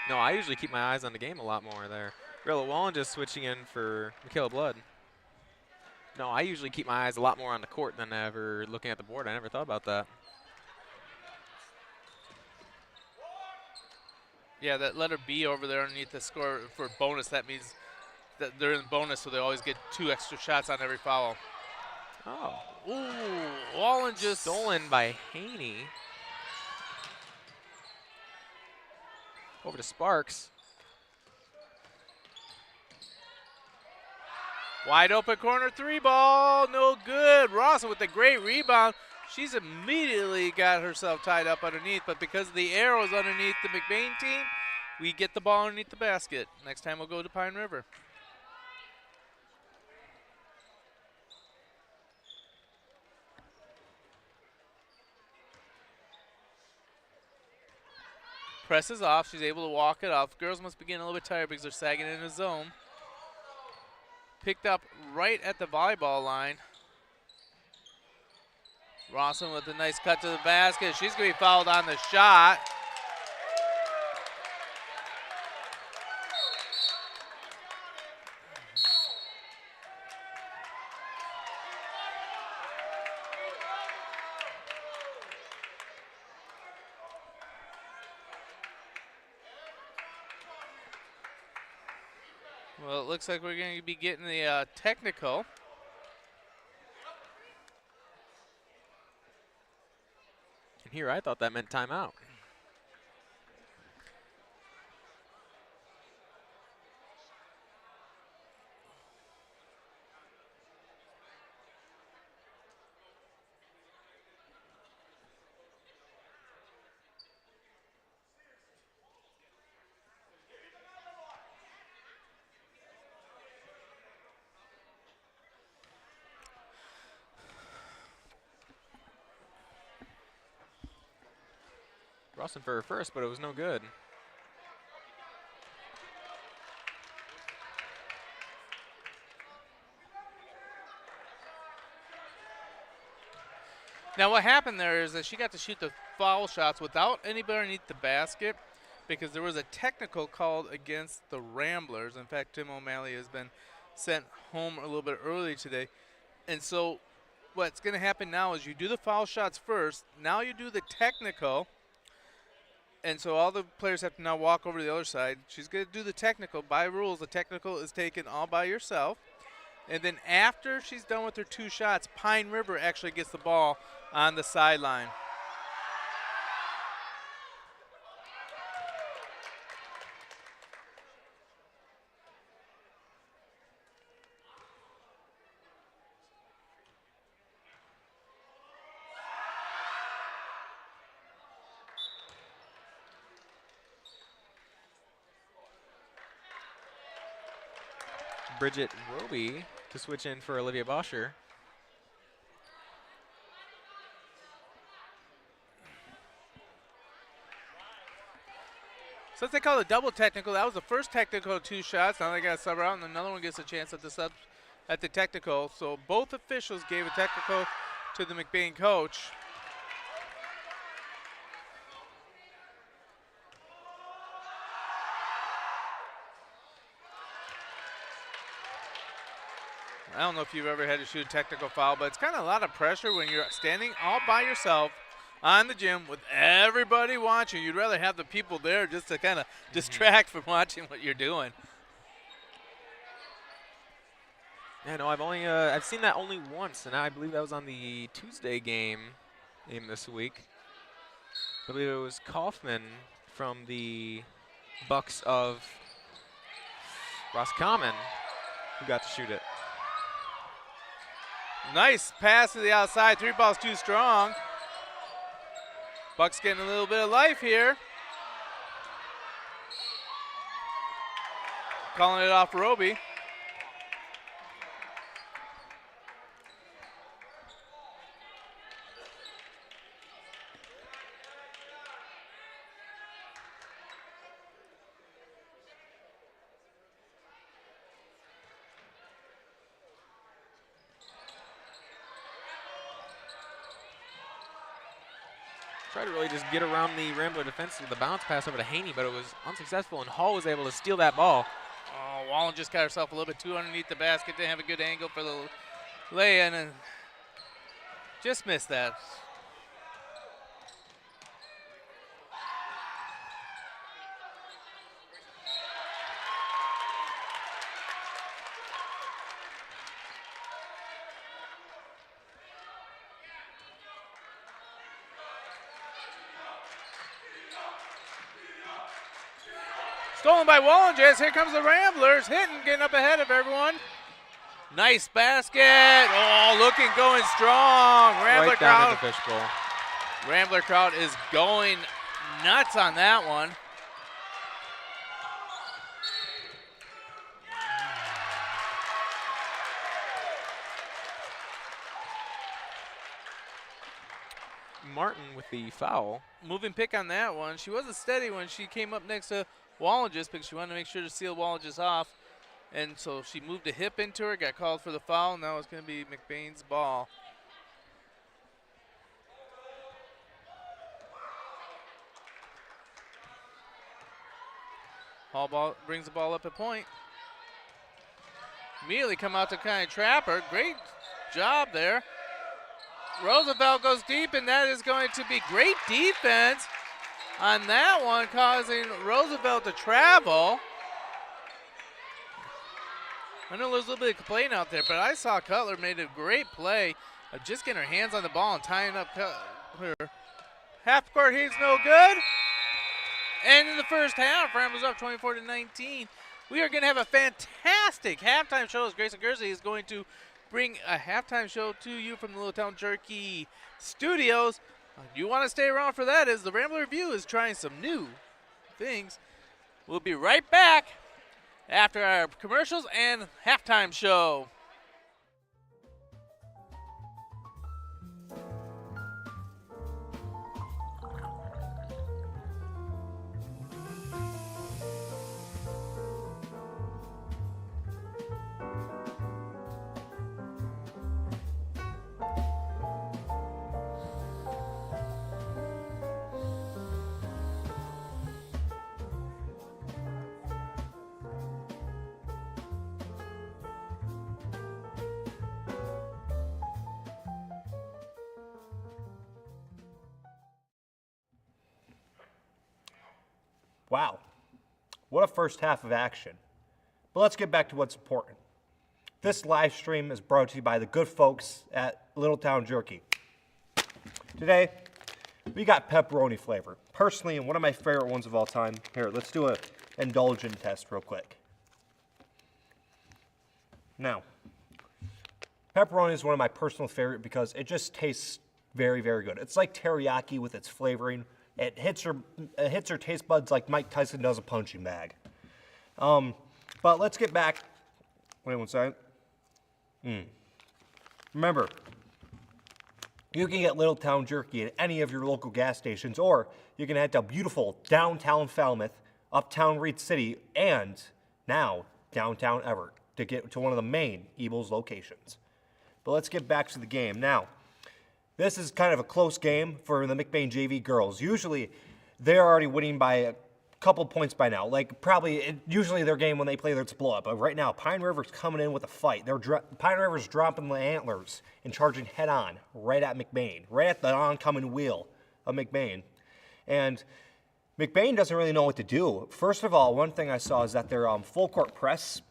[SPEAKER 5] No, I usually keep my eyes on the game a lot more there. Rilla Wallen just switching in for Michaela Blood. No, I usually keep my eyes a lot more on the court than ever looking at the board. I never thought about that.
[SPEAKER 4] Yeah, that letter B over there underneath the score for bonus, that means that they're in bonus, so they always get 2 extra shots on every foul.
[SPEAKER 5] Oh.
[SPEAKER 4] Ooh, Wallen just...
[SPEAKER 5] Stolen by Haney. Over to Sparks.
[SPEAKER 4] Wide open corner 3-ball, no good. Rawson with a great rebound. She's immediately got herself tied up underneath, but because the arrow is underneath the McBain team, we get the ball underneath the basket. Next time we'll go to Pine River. presses off. She's able to walk it off. Girls must be getting a little bit tired because they're sagging in the zone. Picked up right at the volleyball line. Rawson with a nice cut to the basket. She's going to be fouled on the shot. Well, it looks like we're going to be getting the technical.
[SPEAKER 5] And here I thought that meant timeout. Rawson for her first, but it was no good.
[SPEAKER 4] Now what happened there is that she got to shoot the foul shots without anybody underneath the basket because there was a technical called against the Ramblers. In fact, Tim O'Malley has been sent home a little bit early today. And so what's going to happen now is you do the foul shots first. Now you do the technical. And so all the players have to now walk over to the other side. She's going to do the technical. By rules, the technical is taken all by yourself. And then after she's done with her 2 shots, Pine River actually gets the ball on the sideline.
[SPEAKER 5] Bridget Roby to switch in for Olivia Boscher.
[SPEAKER 4] Since they call it double technical, that was the first technical 2 shots. Now they got to sub her out, and another one gets a chance at the technical. So both officials gave a technical to the McBain coach. I don't know if you've ever had to shoot a technical foul, but it's kind of a lot of pressure when you're standing all by yourself on the gym with everybody watching. You'd rather have the people there just to kind of distract from watching what you're doing.
[SPEAKER 5] Yeah, no, I've seen that only once, and I believe that was on the Tuesday game this week. I believe it was Kaufman from the Bucks of Roscommon who got to shoot it.
[SPEAKER 4] Nice pass to the outside. 3 balls too strong. Bucks getting a little bit of life here. Calling it off Roby.
[SPEAKER 5] Tried to really just get around the Rambler defense with the bounce pass over to Haney, but it was unsuccessful, and Hall was able to steal that ball.
[SPEAKER 4] Oh, Wallen just got herself a little bit too underneath the basket. Didn't have a good angle for the lay-in, and just missed that. Stolen by Wallengers. Here comes the Ramblers. Hitting, getting up ahead of everyone. Nice basket. Oh, looking, going strong. Rambler
[SPEAKER 5] Right down in
[SPEAKER 4] crowd.
[SPEAKER 5] the fishbowl.
[SPEAKER 4] Rambler crowd is going nuts on that one.
[SPEAKER 5] Martin with the foul.
[SPEAKER 4] Moving pick on that one. She wasn't steady when she came up next to Wallages because she wanted to make sure to seal Wallages off. And so she moved a hip into her, got called for the foul. Now it's going to be McBain's ball. Hall ball brings the ball up at point. Immediately come out to kind of trap her. Great job there. Roosevelt goes deep, and that is going to be great defense on that one, causing Roosevelt to travel. I know there's a little bit of complaint out there, but I saw Cutler made a great play of just getting her hands on the ball and tying up her. Half court heat's no good. And in the first half, Ramblers up 24-19. We are going to have a fantastic halftime show as Grayson Gursey is going to bring a halftime show to you from the Little Town Jerky studios. You want to stay around for that as the Rambler Review is trying some new things. We'll be right back after our commercials and halftime show.
[SPEAKER 2] Wow, what a first half of action. But let's get back to what's important. This live stream is brought to you by the good folks at Little Town Jerky. Today, we got pepperoni flavor. Personally, one of my favorite ones of all time. Here, let's do an indulgent test real quick. Now, pepperoni is one of my personal favorite because it just tastes very, very good. It's like teriyaki with its flavoring. It hits her taste buds like Mike Tyson does a punching bag. But let's get back. Wait one second. Remember, you can get Little Town Jerky at any of your local gas stations, or you can head to beautiful downtown Falmouth, uptown Reed City, and now downtown Everett to get to one of the main Eagles locations. But let's get back to the game now. This is kind of a close game for the McBain JV girls. Usually, they're already winning by a couple points by now. Like, usually their game when they play, it's blow up. But right now, Pine River's coming in with a fight. Pine River's dropping the antlers and charging head on right at McBain, right at the oncoming wheel of McBain. And McBain doesn't really know what to do. First of all, one thing I saw is that their full court press,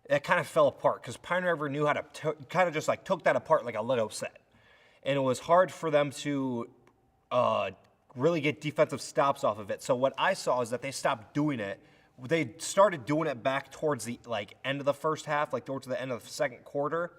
[SPEAKER 2] it kind of fell apart because Pine River knew how to kind of just like took that apart like a Lego set. And it was hard for them to really get defensive stops off of it. So what I saw is that they stopped doing it. They started doing it back towards the end of the first half, like towards the end of the second quarter,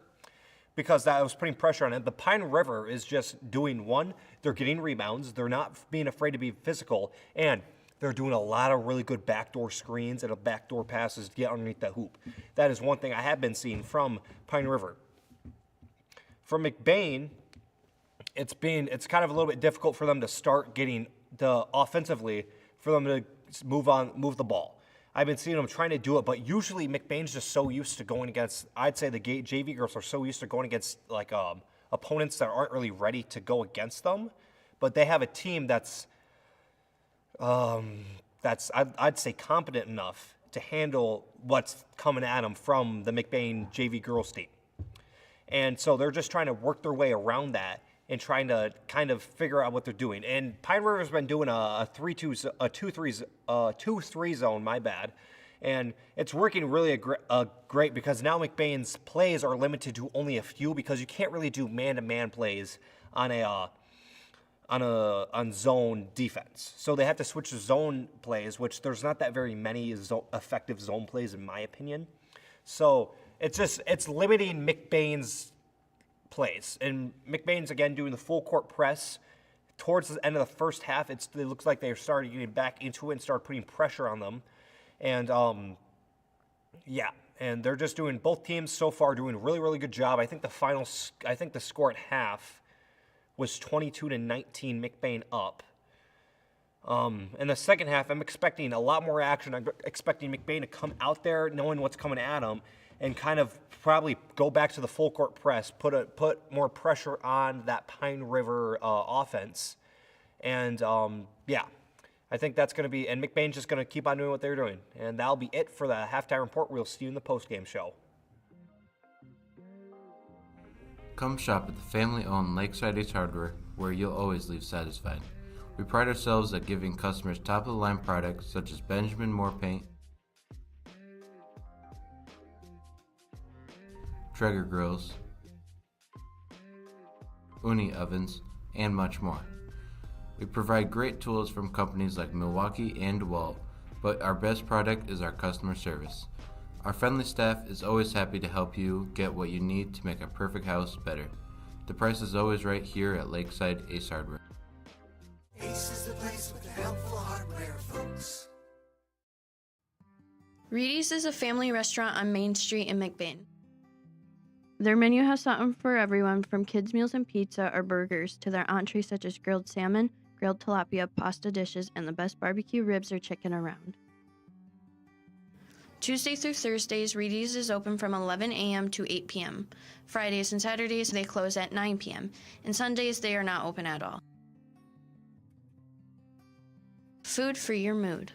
[SPEAKER 2] because that was putting pressure on it. The Pine River is just doing one, they're getting rebounds, they're not being afraid to be physical, and they're doing a lot of really good backdoor screens and backdoor passes to get underneath the hoop. That is one thing I have been seeing from Pine River. From McBain, it's kind of a little bit difficult for them to start getting offensively, for them to move the ball. I've been seeing them trying to do it, but usually McBain's just so used to going against, I'd say the JV girls are so used to going against like opponents that aren't really ready to go against them, but they have a team that's I'd say competent enough to handle what's coming at them from the McBain JV girls team. And so they're just trying to work their way around that and trying to kind of figure out what they're doing. And Pine River's been doing a 2-3 zone, my bad. And it's working really great because now McBain's plays are limited to only a few because you can't really do man-to-man plays on zone defense. So they have to switch to zone plays, which there's not that very many effective zone plays in my opinion. So it's limiting McBain's plays. And McBain's, again, doing the full court press. Towards the end of the first half, it looks like they're starting getting back into it and start putting pressure on them. And, and they're just doing, both teams so far doing a really, really good job. I think the score at half was 22-19 McBain up. In the second half, I'm expecting a lot more action. I'm expecting McBain to come out there knowing what's coming at him and kind of probably go back to the full court press, put more pressure on that Pine River offense. And, yeah, I think that's going to be – and McBain's just going to keep on doing what they're doing. And that'll be it for the halftime report. We'll see you in the postgame show.
[SPEAKER 1] Come shop at the family-owned Lakeside Ace Hardware, where you'll always leave satisfied. We pride ourselves at giving customers top-of-the-line products such as Benjamin Moore paint, Traeger grills, Uni ovens, and much more. We provide great tools from companies like Milwaukee and DeWalt, but our best product is our customer service. Our friendly staff is always happy to help you get what you need to make a perfect house better. The price is always right here at Lakeside Ace Hardware.
[SPEAKER 7] Ace is the place with the helpful hardware, folks.
[SPEAKER 8] Reedy's is a family restaurant on Main Street in McBain. Their menu has something for everyone from kids' meals and pizza or burgers to their entrees such as grilled salmon, grilled tilapia, pasta dishes, and the best barbecue ribs or chicken around. Tuesday through Thursdays, Reedy's is open from 11 a.m. to 8 p.m. Fridays and Saturdays, they close at 9 p.m. And Sundays, they are not open at all. Food for your mood.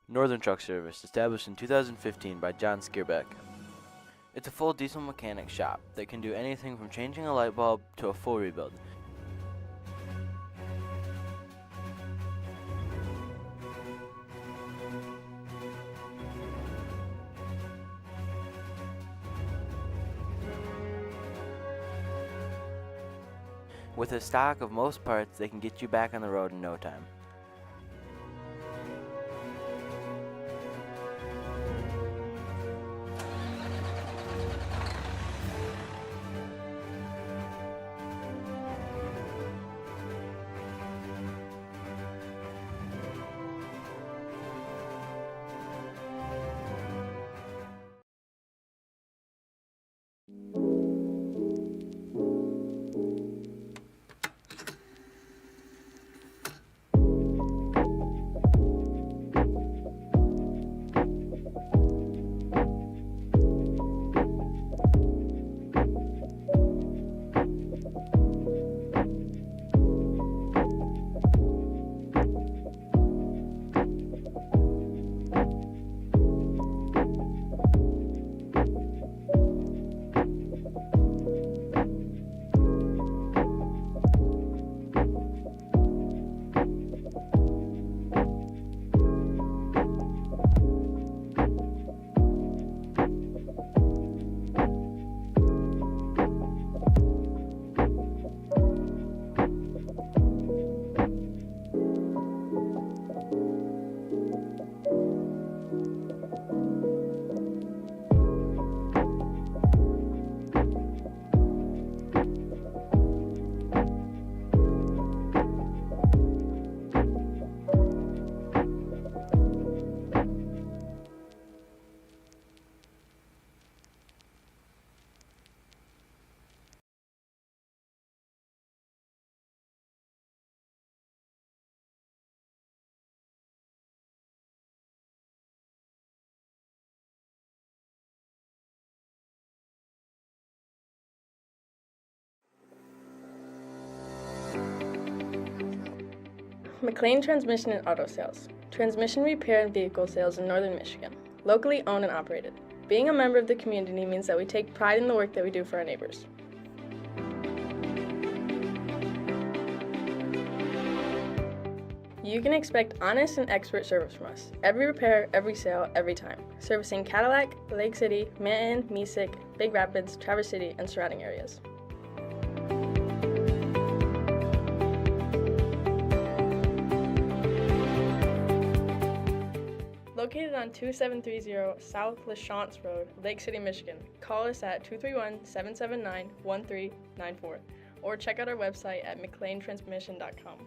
[SPEAKER 1] Northern Truck Service, established in 2015 by John Skierbeck. It's a full diesel mechanic shop that can do anything from changing a light bulb to a full rebuild. With a stock of most parts, they can get you back on the road in no time.
[SPEAKER 6] McLain Transmission and Auto Sales. Transmission repair and vehicle sales in Northern Michigan. Locally owned and operated. Being a member of the community means that we take pride in the work that we do for our neighbors. You can expect honest and expert service from us. Every repair, every sale, every time. Servicing Cadillac, Lake City, Manton, Mesick, Big Rapids, Traverse City, and surrounding areas. Located on 2730 South LaChance Road, Lake City, Michigan. Call us at 231-779-1394 or check out our website at McLainTransmission.com.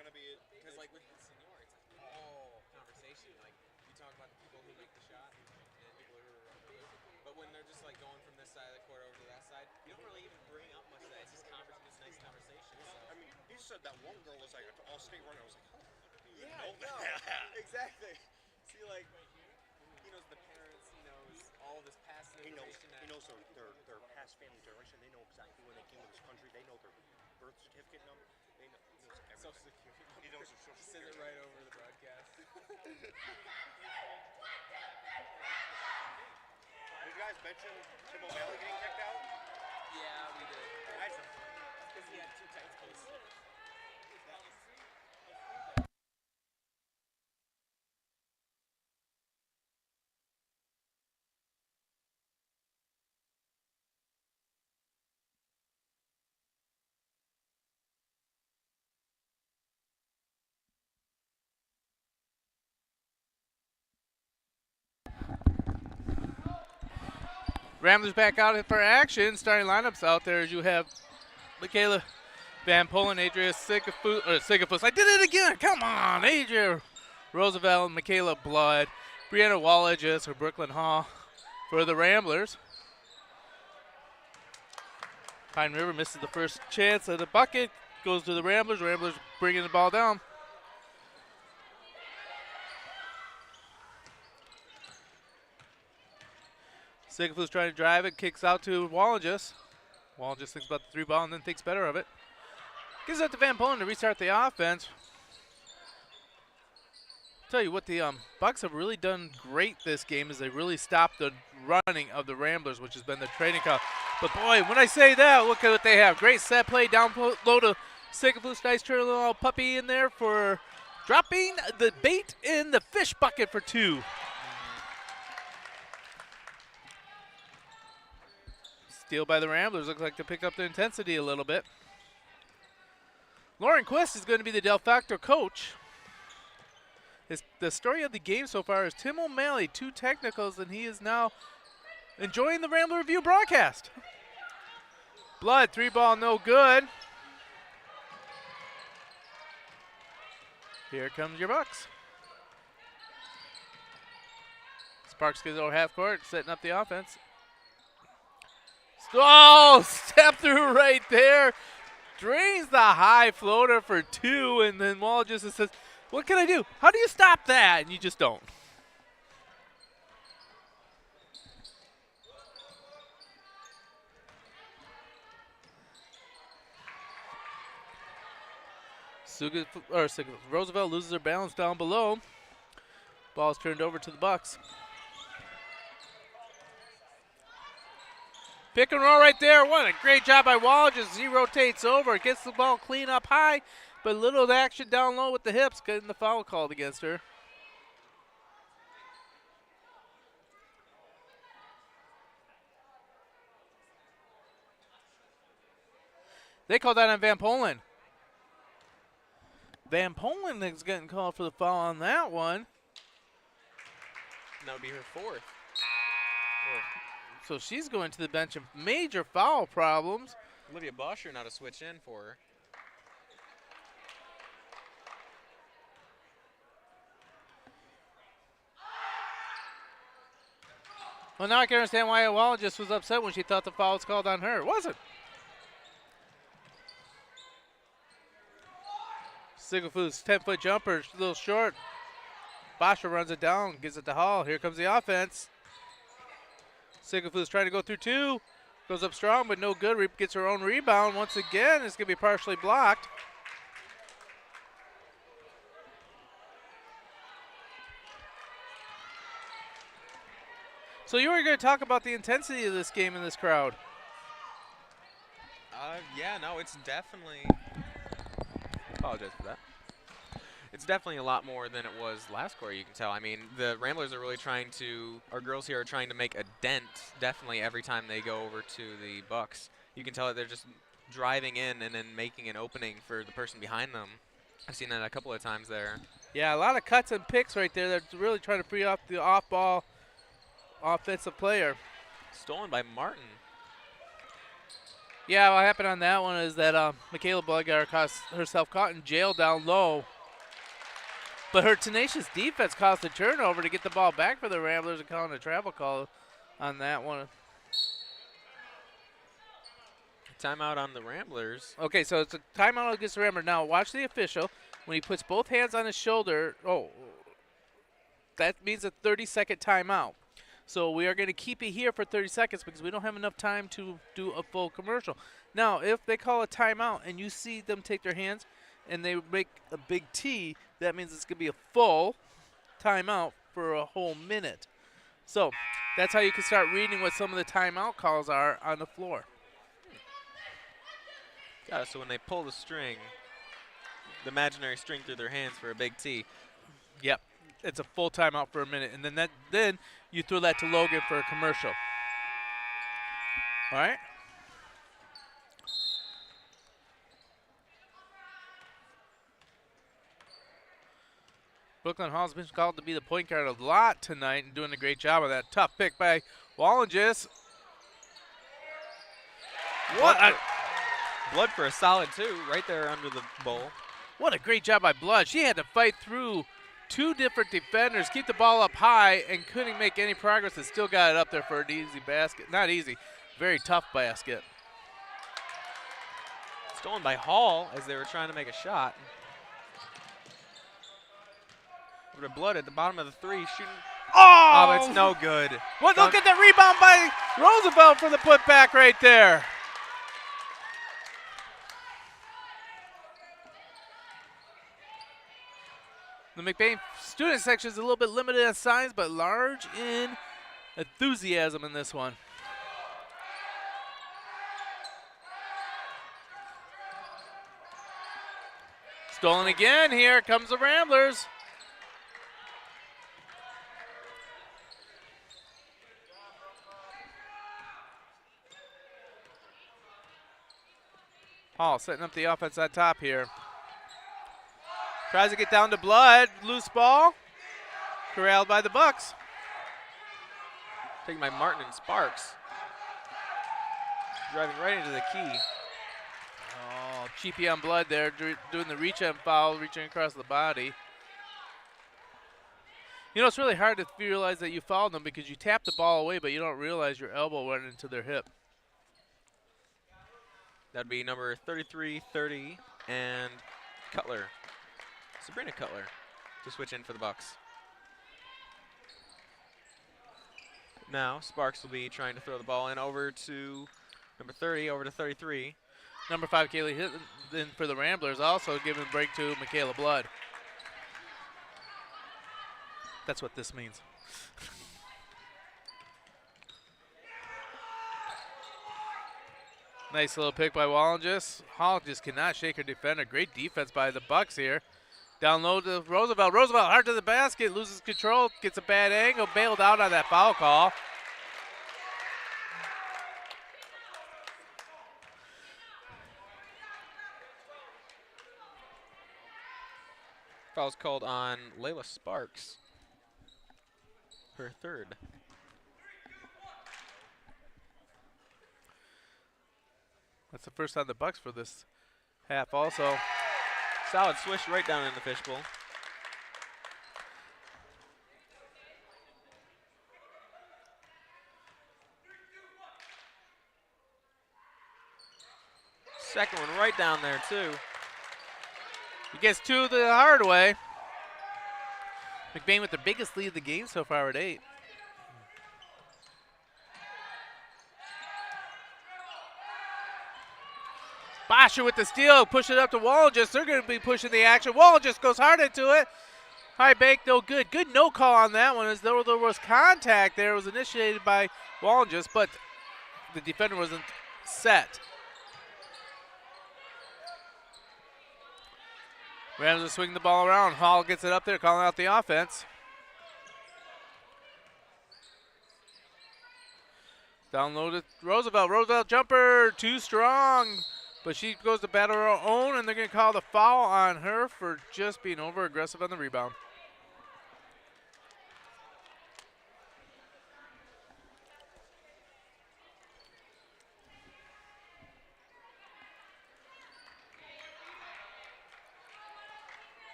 [SPEAKER 9] gonna be.
[SPEAKER 5] Because like with the senior, it's like all conversation. Like you talk about the people who make the shot and people who are over there. But when they're just like going from this side of the court over to that side, you don't really even bring up much of that. It's just it's nice conversation. So.
[SPEAKER 9] I mean, you said that one girl was like an all-state runner. I was like, how the fuck do you
[SPEAKER 5] Yeah,
[SPEAKER 9] know that?
[SPEAKER 5] no, exactly. See, like he knows the parents. He knows all this past information.
[SPEAKER 9] He knows their past family generation. They know exactly when they came to this country. They know their birth certificate number. He knows everything.
[SPEAKER 5] Social security.
[SPEAKER 9] He knows their social
[SPEAKER 5] He says
[SPEAKER 9] security.
[SPEAKER 5] it right over the broadcast.
[SPEAKER 9] Did you guys mention Tim O'Malley getting kicked out?
[SPEAKER 5] Yeah, we did.
[SPEAKER 9] Because
[SPEAKER 5] he had 2 tight spaces.
[SPEAKER 4] Ramblers back out for action. Starting lineups out there as you have Michaela Van Polen, Adria Sigafus. I did it again. Come on, Adria Roosevelt, Michaela Blood, Brianna Wallages or Brooklyn Hall for the Ramblers. Pine River misses the first chance at the bucket. Goes to the Ramblers. Ramblers bringing the ball down. Sigafus trying to drive it, kicks out to Wallages. Wallages thinks about the 3 ball and then thinks better of it. Gives it up to Van Polen to restart the offense. Tell you what, the Bucks have really done great this game is they really stopped the running of the Ramblers, which has been the training call. But boy, when I say that, look at what they have. Great set play down low to Sigafus. Nice turn little puppy in there for dropping the bait in the fish bucket for 2. Steal by the Ramblers. Looks like to pick up the intensity a little bit. Lauren Quist is going to be the Del Facto coach. The story of the game so far is Tim O'Malley, 2 technicals, and he is now enjoying the Rambler Review broadcast. Blood, 3 ball, no good. Here comes your Bucks. Sparks gets over half court, setting up the offense. Oh, step through right there. Drains the high floater for 2, and then Wall just says, what can I do? How do you stop that? And you just don't. Roosevelt loses her balance down below. Ball's turned over to the Bucks. Pick and roll right there. What a great job by Wall. Just he rotates over, gets the ball clean up high, but little action down low with the hips, getting the foul called against her. They called that on Van Polen. Van Polen is getting called for the foul on that one.
[SPEAKER 5] That would be her 4th.
[SPEAKER 4] So she's going to the bench of major foul problems.
[SPEAKER 5] Olivia Bosher now to switch in for her.
[SPEAKER 4] Well, now I can understand why Walligis was upset when she thought the foul was called on her. It wasn't. Sigafus 10-foot jumper, a little short. Bosher runs it down, gives it to Hall. Here comes the offense. Sigafus trying to go through 2. Goes up strong, but no good. Gets her own rebound. Once again, it's going to be partially blocked. So you were going to talk about the intensity of this game in this crowd.
[SPEAKER 5] Yeah, no, it's definitely... Apologize for that. It's definitely a lot more than it was last quarter, you can tell. I mean, the Ramblers are really trying to, our girls here are trying to make a dent, definitely every time they go over to the Bucks. You can tell that they're just driving in and then making an opening for the person behind them. I've seen that a couple of times there.
[SPEAKER 4] Yeah, a lot of cuts and picks right there. They're really trying to free up the off-ball offensive player.
[SPEAKER 5] Stolen by Martin.
[SPEAKER 4] Yeah, what happened on that one is that Michaela Blood got herself caught in jail down low. But her tenacious defense caused a turnover to get the ball back for the Ramblers and calling a travel call on that one.
[SPEAKER 5] Timeout on the Ramblers.
[SPEAKER 4] Okay, so it's a timeout against the Ramblers. Now watch the official. When he puts both hands on his shoulder, that means a 30-second timeout. So we are going to keep it here for 30 seconds because we don't have enough time to do a full commercial. Now, if they call a timeout and you see them take their hands and they make a big T, that means it's going to be a full timeout for a whole minute. So that's how you can start reading what some of the timeout calls are on the floor.
[SPEAKER 5] Got it. So when they pull the string, the imaginary string through their hands for a big T.
[SPEAKER 4] Yep. It's a full timeout for a minute. And then you throw that to Logan for a commercial. All right? Brooklyn Hall's been called to be the point guard a lot tonight and doing a great job of that. Tough pick by Wallinges.
[SPEAKER 5] Blood for a solid 2 right there under the bowl.
[SPEAKER 4] What a great job by Blood. She had to fight through 2 different defenders, keep the ball up high, and couldn't make any progress and still got it up there for an easy basket. Not easy, very tough basket.
[SPEAKER 5] Stolen by Hall as they were trying to make a shot. Over to Blood at the bottom of the 3, shooting. Oh, it's no good.
[SPEAKER 4] Well, look at the rebound by Roosevelt for the putback right there. The McBain student section is a little bit limited in size, but large in enthusiasm in this one. Stolen again. Here comes the Ramblers. Hall setting up the offense on top here. Tries to get down to Blood. Loose ball. Corralled by the Bucks.
[SPEAKER 5] Taken by Martin and Sparks. Driving right into the key.
[SPEAKER 4] Oh, cheapy on Blood there, doing the reach-in foul, reaching across the body. You know, it's really hard to realize that you fouled them because you tap the ball away, but you don't realize your elbow went into their hip.
[SPEAKER 5] That'd be number 33, 30, and Cutler. Sabrina Cutler to switch in for the Bucks. Now Sparks will be trying to throw the ball in over to number 30, over to 33.
[SPEAKER 4] Number 5, Kaylee hit in for the Ramblers, also giving a break to Michaela Blood. That's what this means. Nice little pick by Wallinges. Hall just cannot shake her defender. Great defense by the Bucks here. Down low to Roosevelt. Roosevelt hard to the basket, loses control, gets a bad angle, bailed out on that foul call.
[SPEAKER 5] Foul's called on Layla Sparks, her 3rd.
[SPEAKER 4] That's the first on the Bucks for this half also.
[SPEAKER 5] Solid swish right down in the fishbowl. Second one right down there too.
[SPEAKER 4] He gets 2 the hard way. McBain with the biggest lead of the game so far at 8. Bosher with the steal, push it up to Wallinges. They're going to be pushing the action. Wallinges goes hard into it. High bank, no good. Good no call on that one, as though there was contact there. It was initiated by Wallinges, but the defender wasn't set. Rams are swinging the ball around. Hall gets it up there, calling out the offense. Down low to Roosevelt. Roosevelt jumper, too strong. But she goes to battle her own, and they're going to call the foul on her for just being over-aggressive on the rebound.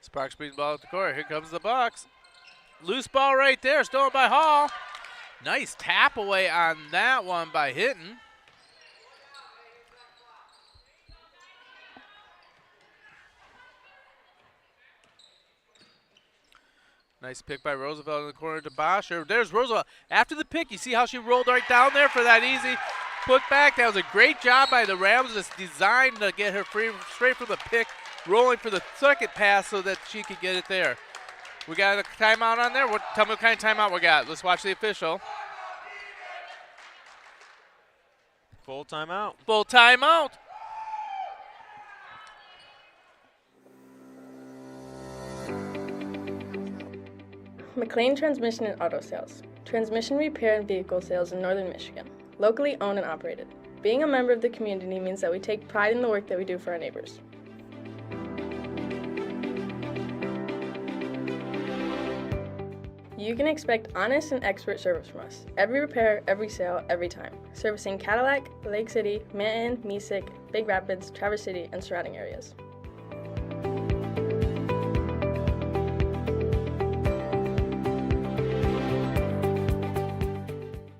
[SPEAKER 4] Sparks brings the ball at the court. Here comes the Bucks. Loose ball right there, stolen by Hall. Nice tap away on that one by Hinton. Nice pick by Roosevelt in the corner to Bosher. There's Roosevelt. After the pick, you see how she rolled right down there for that easy put back. That was a great job by the Rams. It's designed to get her free straight from the pick, rolling for the second pass so that she could get it there. We got a timeout on there. Tell me what kind of timeout we got. Let's watch the official.
[SPEAKER 5] Full timeout.
[SPEAKER 4] Full timeout.
[SPEAKER 6] McLain Transmission and Auto Sales. Transmission repair and vehicle sales in Northern Michigan. Locally owned and operated. Being a member of the community means that we take pride in the work that we do for our neighbors. You can expect honest and expert service from us. Every repair, every sale, every time. Servicing Cadillac, Lake City, Manton, Mesick, Big Rapids, Traverse City, and surrounding areas.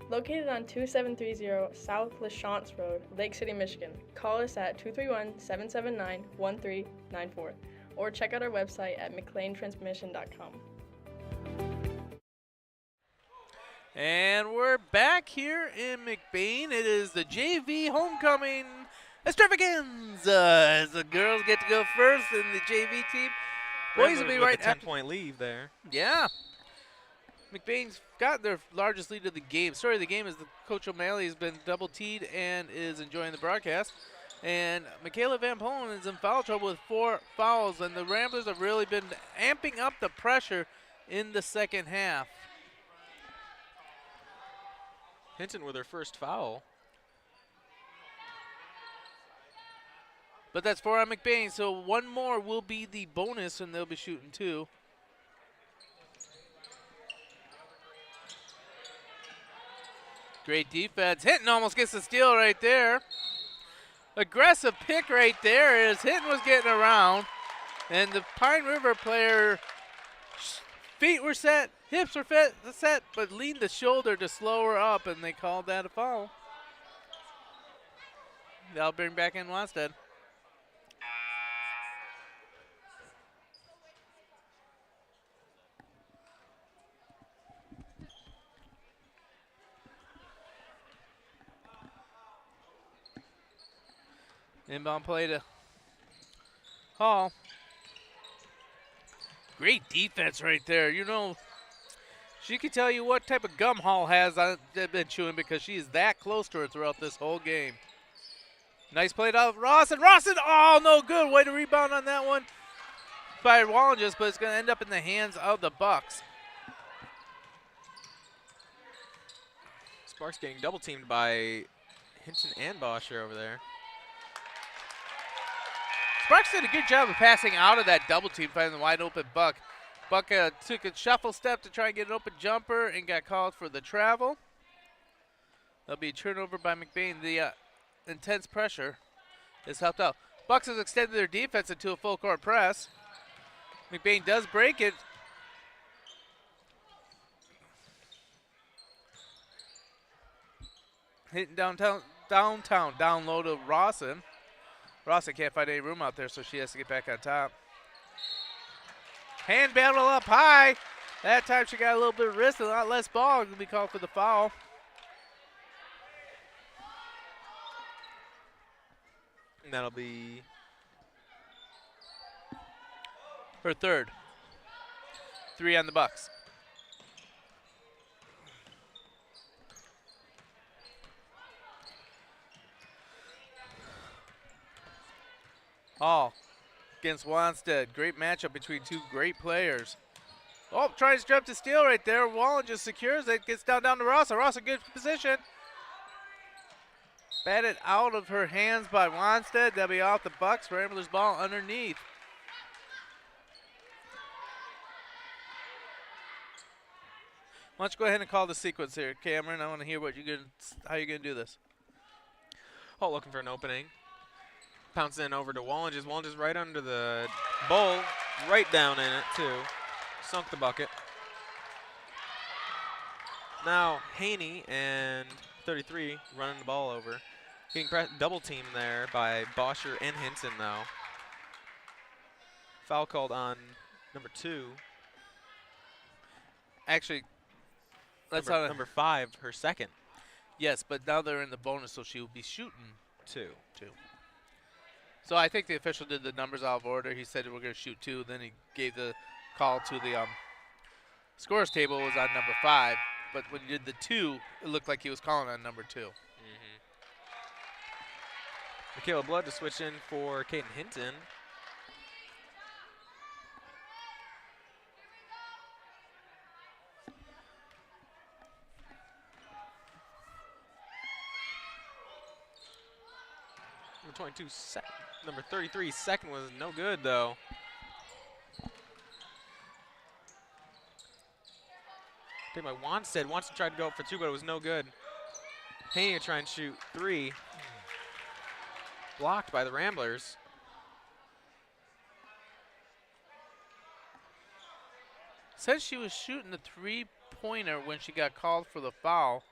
[SPEAKER 6] Located on 2730 South LaChance Road, Lake City, Michigan. Call us at 231-779-1394 or check out our website at McLainTransmission.com.
[SPEAKER 4] And we're back here in McBain. It is the JV homecoming extravaganza as the girls get to go first in the JV team. Boys will be right
[SPEAKER 5] after.
[SPEAKER 4] 10-point
[SPEAKER 5] lead there.
[SPEAKER 4] Yeah. McBain's got their largest lead of the game. Story of the game is that Coach O'Malley has been double-teed and is enjoying the broadcast. And Michaela Van Polen is in foul trouble with 4 fouls. And the Ramblers have really been amping up the pressure in the second half.
[SPEAKER 5] Hinton with her first foul.
[SPEAKER 4] But that's 4 on McBain, so 1 more will be the bonus, and they'll be shooting 2. Great defense. Hinton almost gets the steal right there. Aggressive pick right there as Hinton was getting around. And the Pine River player, feet were set, hips were set, but leaned the shoulder to slow her up, and they called that a foul. They'll bring back in Wanstead. Inbound play to Hall. Great defense right there. You know, she can tell you what type of gum Hall has been chewing because she is that close to her throughout this whole game. Nice play to Rawson. Rawson, oh, no good. Way to rebound on that one by Wallinges, but it's going to end up in the hands of the Bucks.
[SPEAKER 5] Sparks getting double teamed by Hinton and Bosher over there.
[SPEAKER 4] Sparks did a good job of passing out of that double team, finding the wide open Buck. Buck took a shuffle step to try and get an open jumper and got called for the travel. There'll be a turnover by McBain. The intense pressure has helped out. Bucks has extended their defense into a full court press. McBain does break it. Hitting down low to Rawson. Rawson can't find any room out there, so she has to get back on top. Hand battle up high. That time she got a little bit of wrist and a lot less ball. Going to be called for the foul.
[SPEAKER 5] And that'll be
[SPEAKER 4] her third. 3 on the Bucks. Hall against Wanstead. Great matchup between 2 great players. Oh, tries to jump to steal right there. Wallen just secures it. Gets down to Rossa. Rossa, good position. Batted out of her hands by Wanstead. That'll be off the Bucks. Ramblers ball underneath. Why don't you go ahead and call the sequence here, Cameron? I want to hear how you're gonna do this.
[SPEAKER 5] Oh, looking for an opening. Pounce in over to Wallinges. Wallinges right under the bowl, right down in it too. Sunk the bucket. Now Haney and 33 running the ball over. Getting double team there by Boscher and Hinton though. Foul called on number 2.
[SPEAKER 4] Actually, that's
[SPEAKER 5] number 5, her second.
[SPEAKER 4] Yes, but now they're in the bonus, so she will be shooting
[SPEAKER 5] 2.
[SPEAKER 4] So I think the official did the numbers out of order. He said we're going to shoot 2. Then he gave the call to the scores table was on number 5. But when he did the 2, it looked like he was calling on number 2.
[SPEAKER 5] Michaela Blood to switch in for Caden Hinton. Number 22, number 33, second was no good though. Take my Wanstead. Wanstead tried to go for 2, but it was no good. Haney to try and shoot 3. Blocked by the Ramblers.
[SPEAKER 4] Says she was shooting the 3-pointer when she got called for the foul.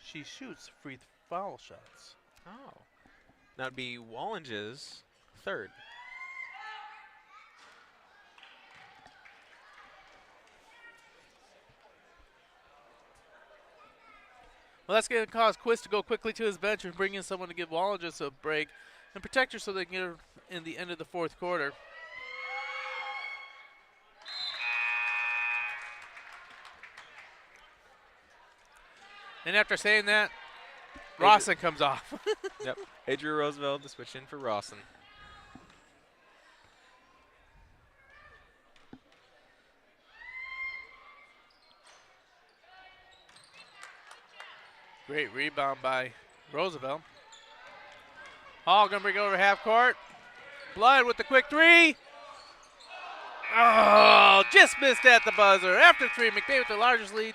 [SPEAKER 4] She shoots free foul shots.
[SPEAKER 5] Oh. That would be Wallinges' third.
[SPEAKER 4] Well, that's going to cause Quiz to go quickly to his bench and bring in someone to give Wallinges a break and protect her so they can get her in the end of the fourth quarter. And after saying that, Rawson comes off.
[SPEAKER 5] Yep. Adria Roosevelt to switch in for Rawson.
[SPEAKER 4] Great rebound by Roosevelt. Hall going to bring it over half court. Blood with the quick 3. Oh, just missed at the buzzer. After 3, McBain with the largest lead.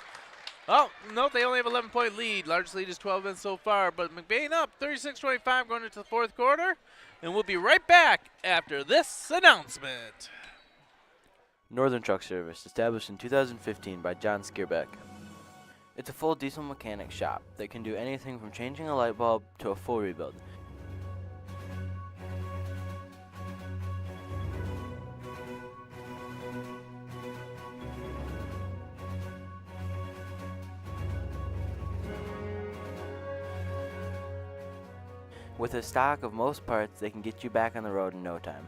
[SPEAKER 4] Oh, no, they only have 11-point lead. Largest lead is 12 wins so far, but McBain up 36-25 going into the fourth quarter. And we'll be right back after this announcement.
[SPEAKER 10] Northern Truck Service, established in 2015 by John Skierbeck. It's a full diesel mechanic shop that can do anything from changing a light bulb to a full rebuild. With a stock of most parts, they can get you back on the road in no time.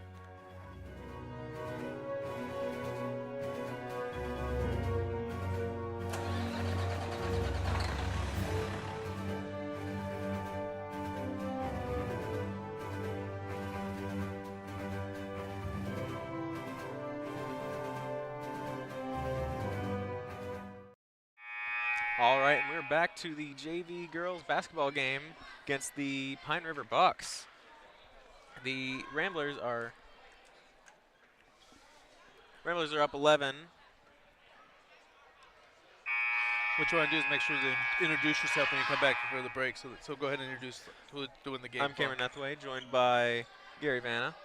[SPEAKER 5] All right, and we're back to the JV girls basketball game against the Pine River Bucks. The Ramblers are up 11.
[SPEAKER 4] What you want to do is make sure to introduce yourself when you come back for the break. So go ahead and introduce who's doing the game.
[SPEAKER 5] I'm Cameron Nethway, joined by Gary Vanna.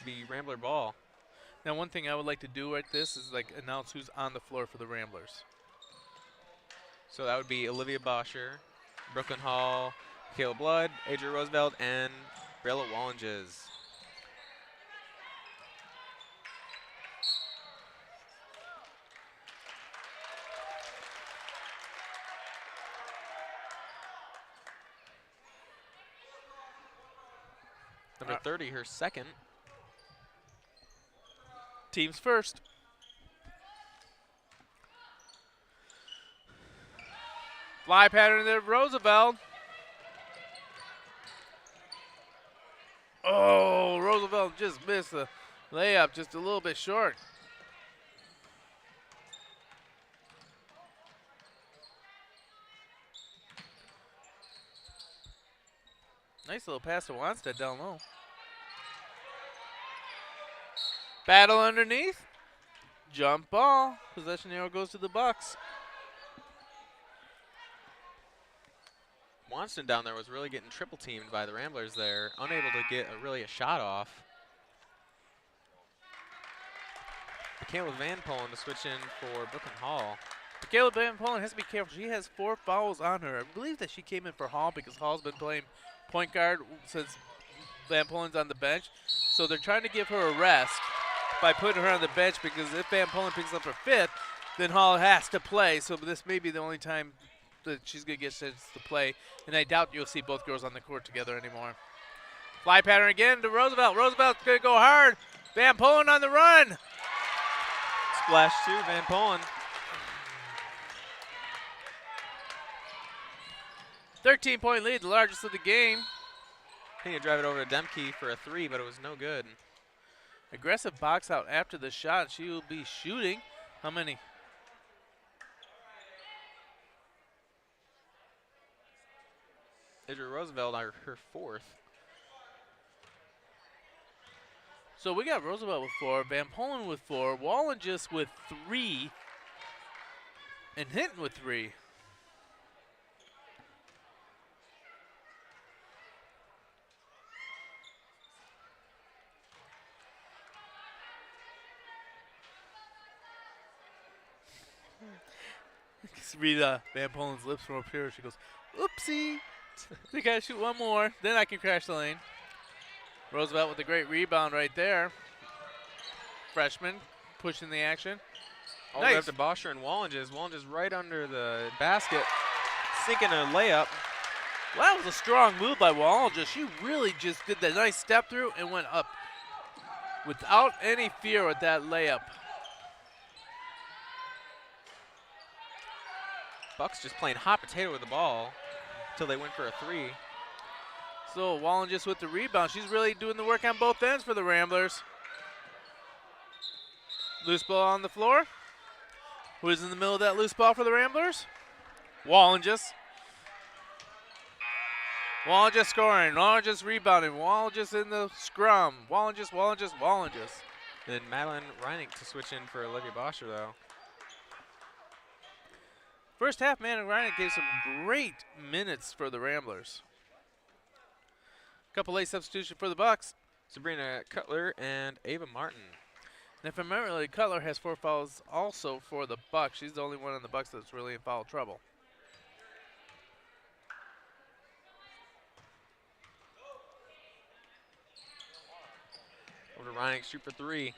[SPEAKER 5] The Rambler ball.
[SPEAKER 4] Now, one thing I would like to do right this is like announce who's on the floor for the Ramblers.
[SPEAKER 5] So that would be Olivia Boscher, Brooklyn Hall, Kayla Blood, Adria Roosevelt, and Brella Wallinges. Number 30, her second.
[SPEAKER 4] Teams first. Fly pattern there, Roosevelt. Oh, Roosevelt just missed the layup, just a little bit short. Nice little pass to Wanstead down low. Battle underneath. Jump ball. Possession arrow goes to the Bucks.
[SPEAKER 5] Wonston down there was really getting triple teamed by the Ramblers there, unable to get really a shot off. Michaela Van Polen to switch in for Brooklyn Hall.
[SPEAKER 4] Michaela Van Polen has to be careful. She has 4 fouls on her. I believe that she came in for Hall because Hall's been playing point guard since Van Polen's on the bench. So they're trying to give her a rest by putting her on the bench, because if Van Polen picks up her 5th, then Hall has to play. So this may be the only time that she's going to get a chance to play. And I doubt you'll see both girls on the court together anymore. Fly pattern again to Roosevelt. Roosevelt's going to go hard. Van Polen on the run.
[SPEAKER 5] Splash 2, Van Polen.
[SPEAKER 4] 13-point lead, the largest of the game.
[SPEAKER 5] He drive it over to Demke for a 3, but it was no good.
[SPEAKER 4] Aggressive box out after the shot. She will be shooting. How many?
[SPEAKER 5] Idra Roosevelt, her 4th.
[SPEAKER 4] So we got Roosevelt with 4, Van Polen with 4, Wallenges with 3, and Hinton with 3. Read Van Polen's lips from up here. She goes, oopsie. They got to shoot one more. Then I can crash the lane. Roosevelt with a great rebound right there. Freshman pushing the action.
[SPEAKER 5] All the way up to Bosher and Wallenges. Wallenges right under the basket, sinking a layup.
[SPEAKER 4] Well, that was a strong move by Wallenges. She really just did that nice step through and went up without any fear with that layup.
[SPEAKER 5] Bucks just playing hot potato with the ball until they went for a 3.
[SPEAKER 4] So Wallenges with the rebound. She's really doing the work on both ends for the Ramblers. Loose ball on the floor. Who's in the middle of that loose ball for the Ramblers? Wallenges. Wallenges scoring. Wallenges rebounding. Wallenges in the scrum. Wallenges.
[SPEAKER 5] Then Madeline Reining to switch in for Olivia Bosher, though.
[SPEAKER 4] First half, Madeline Reining gave some great minutes for the Ramblers. Couple late substitution for the Bucks.
[SPEAKER 5] Sabrina Cutler and Ava Martin.
[SPEAKER 4] And if I remember rightly, Cutler has 4 fouls also for the Bucks. She's the only one on the Bucks that's really in foul trouble.
[SPEAKER 5] Over to Reining, shoot for 3.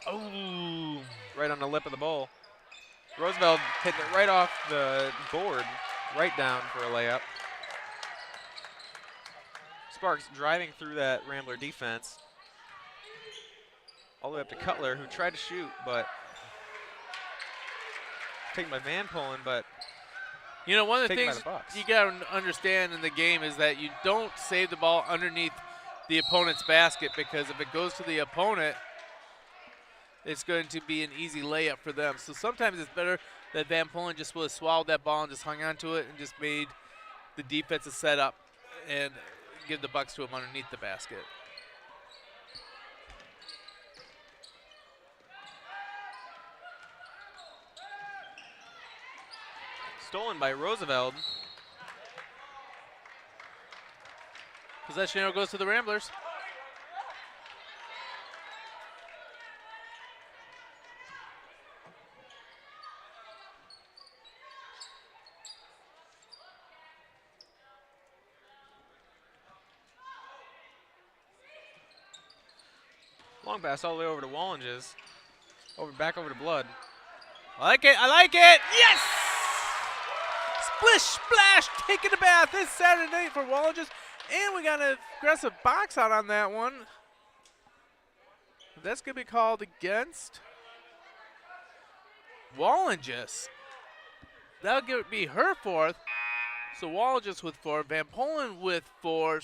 [SPEAKER 4] Oh,
[SPEAKER 5] right on the lip of the bowl. Roosevelt hitting it right off the board, right down for a layup. Sparks driving through that Rambler defense. All the way up to Cutler, who tried to shoot, but taken by Van Polen, but
[SPEAKER 4] you know, one of the
[SPEAKER 5] taken by
[SPEAKER 4] things
[SPEAKER 5] the Bucks.
[SPEAKER 4] you got to understand in the game is that you don't save the ball underneath the opponent's basket, because if it goes to the opponent, it's going to be an easy layup for them. So sometimes it's better that Van Polen just would have swallowed that ball and just hung on to it and just made the defensive setup and give the Bucks to him underneath the basket.
[SPEAKER 5] Stolen by Roosevelt.
[SPEAKER 4] Possession arrow goes to the Ramblers.
[SPEAKER 5] Long pass all the way over to Wallenges. Back over to Blood.
[SPEAKER 4] I like it. Yes! Splish, splash, taking a bath this Saturday night for Wallenges. And we got an aggressive box out on that one. That's going to be called against Wallenges. That'll be her 4th. So Wallenges with 4. Van Polen with 4.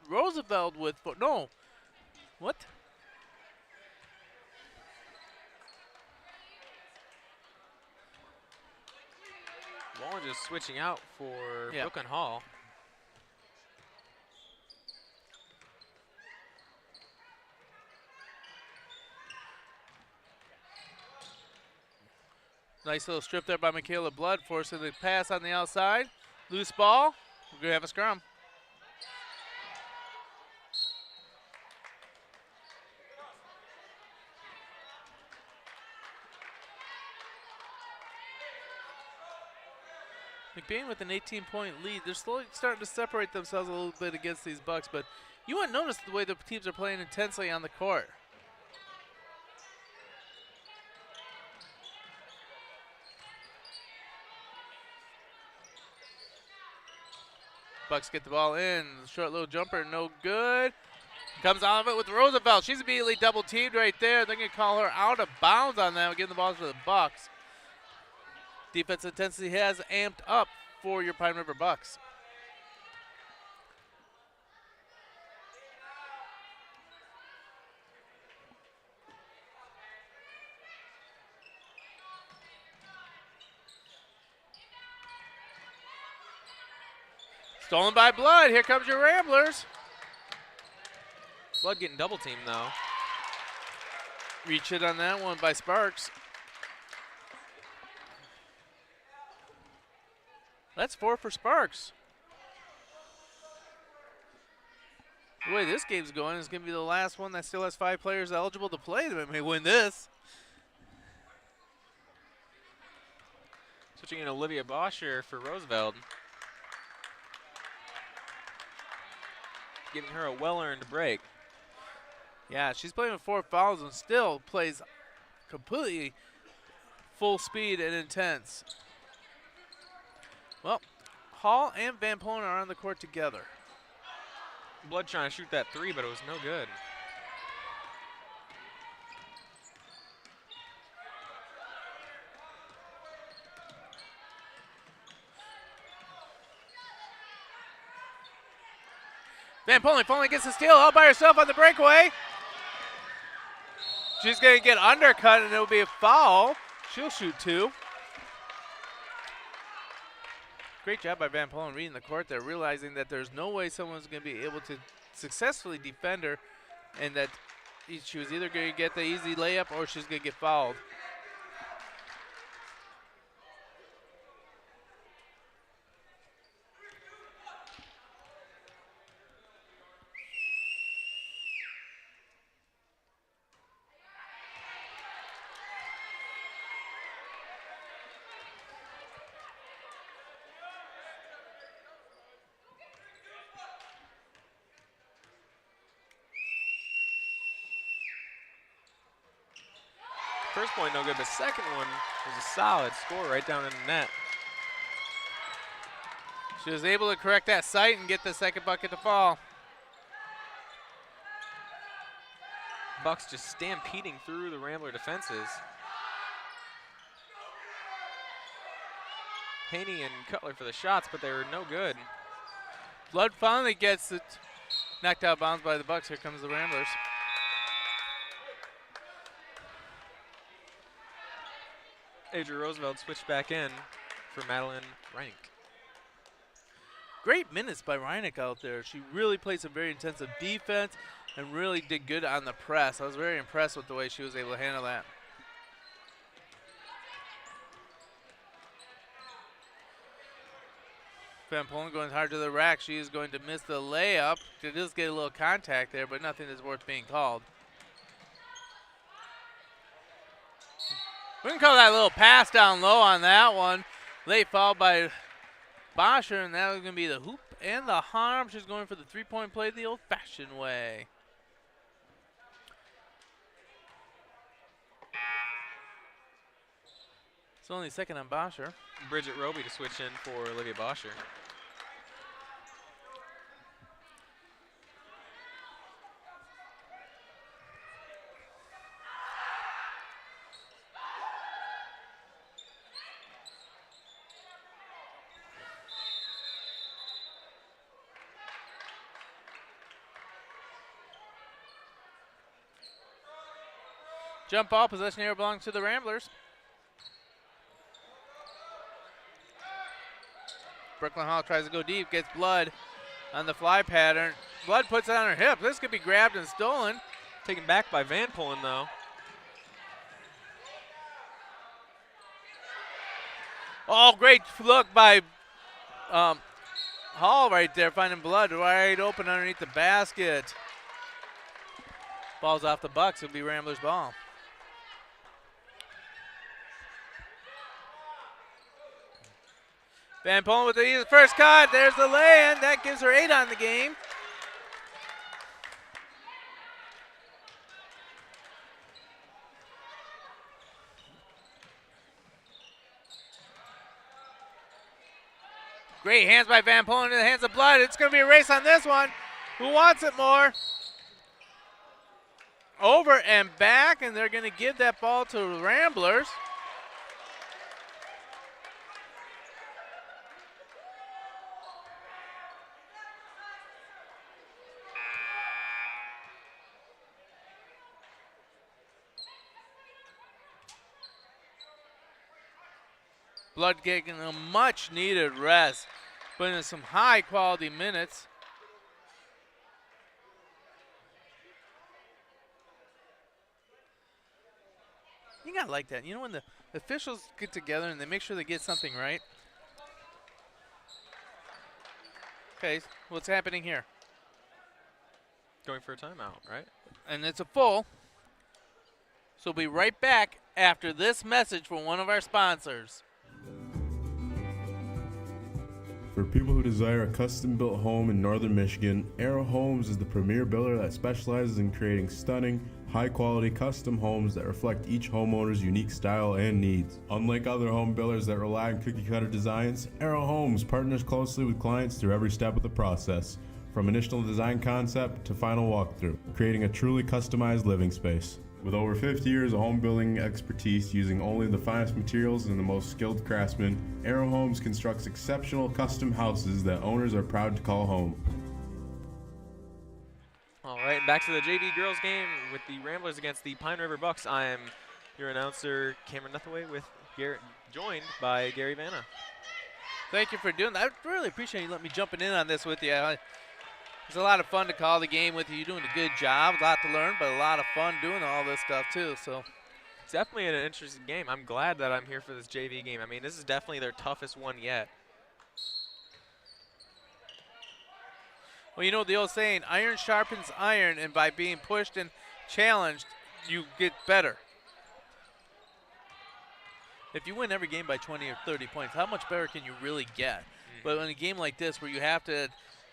[SPEAKER 4] Roosevelt with 4. No. What?
[SPEAKER 5] Wallenges switching out for Brooklyn Hall.
[SPEAKER 4] Nice little strip there by Michaela Blood, forcing the pass on the outside. Loose ball. We're going to have a scrum. McBain with an 18-point lead. They're slowly starting to separate themselves a little bit against these Bucks, but you wouldn't notice the way the teams are playing intensely on the court. Bucks get the ball in. Short little jumper, no good. Comes out of it with Roosevelt. She's immediately double teamed right there. They're going to call her out of bounds on that, getting the ball to the Bucks. Defense intensity has amped up for your Pine River Bucks. Stolen by Blood. Here comes your Ramblers.
[SPEAKER 5] Blood getting double teamed though.
[SPEAKER 4] Reach it on that one by Sparks. That's 4 for Sparks. The way this game's going is going to be the last one that still has 5 players eligible to play that may win this.
[SPEAKER 5] Switching in Olivia Boscher for Roosevelt. Giving her a well-earned break.
[SPEAKER 4] Yeah, she's playing with 4 fouls and still plays completely full speed and intense. Well, Hall and Van Polen are on the court together.
[SPEAKER 5] Blood trying to shoot that 3, but it was no good.
[SPEAKER 4] Van Polen gets the steal all by herself on the breakaway. She's going to get undercut and it'll be a foul. She'll shoot 2. Great job by Van Polen reading the court there, realizing that there's no way someone's going to be able to successfully defend her and that she was either going to get the easy layup or she's going to get fouled.
[SPEAKER 5] First point no good, but second one was a solid score right down in the net.
[SPEAKER 4] She was able to correct that sight and get the second bucket to fall.
[SPEAKER 5] Bucks just stampeding through the Rambler defenses. Haney and Cutler for the shots, but they were no good.
[SPEAKER 4] Blood finally gets it knocked out of bounds by the Bucks. Here comes the Ramblers.
[SPEAKER 5] Adria Roosevelt switched back in for Madeline Reink.
[SPEAKER 4] Great minutes by Reinick out there. She really played some very intensive defense and really did good on the press. I was very impressed with the way she was able to handle that. Van Polen going hard to the rack. She is going to miss the layup. She does get a little contact there, but nothing is worth being called. We can call that a little pass down low on that one. Late foul by Boscher, and that was going to be the hoop and the harm. She's going for the three-point play the old-fashioned way. It's only second on Boscher.
[SPEAKER 5] Bridget Roby to switch in for Olivia Boscher.
[SPEAKER 4] Jump ball, possession here belongs to the Ramblers. Brooklyn Hall tries to go deep, gets Blood on the fly pattern. Blood puts it on her hip. This could be grabbed and stolen.
[SPEAKER 5] Taken back by Van Polen though.
[SPEAKER 4] Oh, great look by Hall right there finding blood right open underneath the basket. Ball's off the Bucks. It'll be Ramblers' ball. Van Polen with the first cut. There's the lay-in. That gives her 8 on the game. Great hands by Van Polen in the hands of Blood. It's going to be a race on this one. Who wants it more? Over and back, and they're going to give that ball to the Ramblers. Blood getting a much needed rest, putting in some high quality minutes. You gotta like that. You know when the officials get together and they make sure they get something right? Okay, what's happening here?
[SPEAKER 5] Going for a timeout, right?
[SPEAKER 4] And it's a full. So we'll be right back after this message from one of our sponsors.
[SPEAKER 3] For people who desire a custom-built home in northern Michigan, Arrow Homes is the premier builder that specializes in creating stunning, high-quality custom homes that reflect each homeowner's unique style and needs. Unlike other home builders that rely on cookie-cutter designs, Arrow Homes partners closely with clients through every step of the process, from initial design concept to final walkthrough, creating a truly customized living space. With over 50 years of home building expertise using only the finest materials and the most skilled craftsmen, Arrow Homes constructs exceptional custom houses that owners are proud to call home.
[SPEAKER 5] All right, back to the JV girls game with the Ramblers against the Pine River Bucks. I am your announcer, Cameron Nuthaway, joined by Gary Vanna.
[SPEAKER 4] Thank you for doing that. I really appreciate you letting me jumping in on this with you. It's a lot of fun to call the game with you. You're doing a good job. A lot to learn, but a lot of fun doing all this stuff too. So
[SPEAKER 5] it's definitely an interesting game. I'm glad that I'm here for this JV game. I mean, this is definitely their toughest one yet.
[SPEAKER 4] Well, you know the old saying, iron sharpens iron, and by being pushed and challenged, you get better. If you win every game by 20 or 30 points, how much better can you really get? But in a game like this where you have to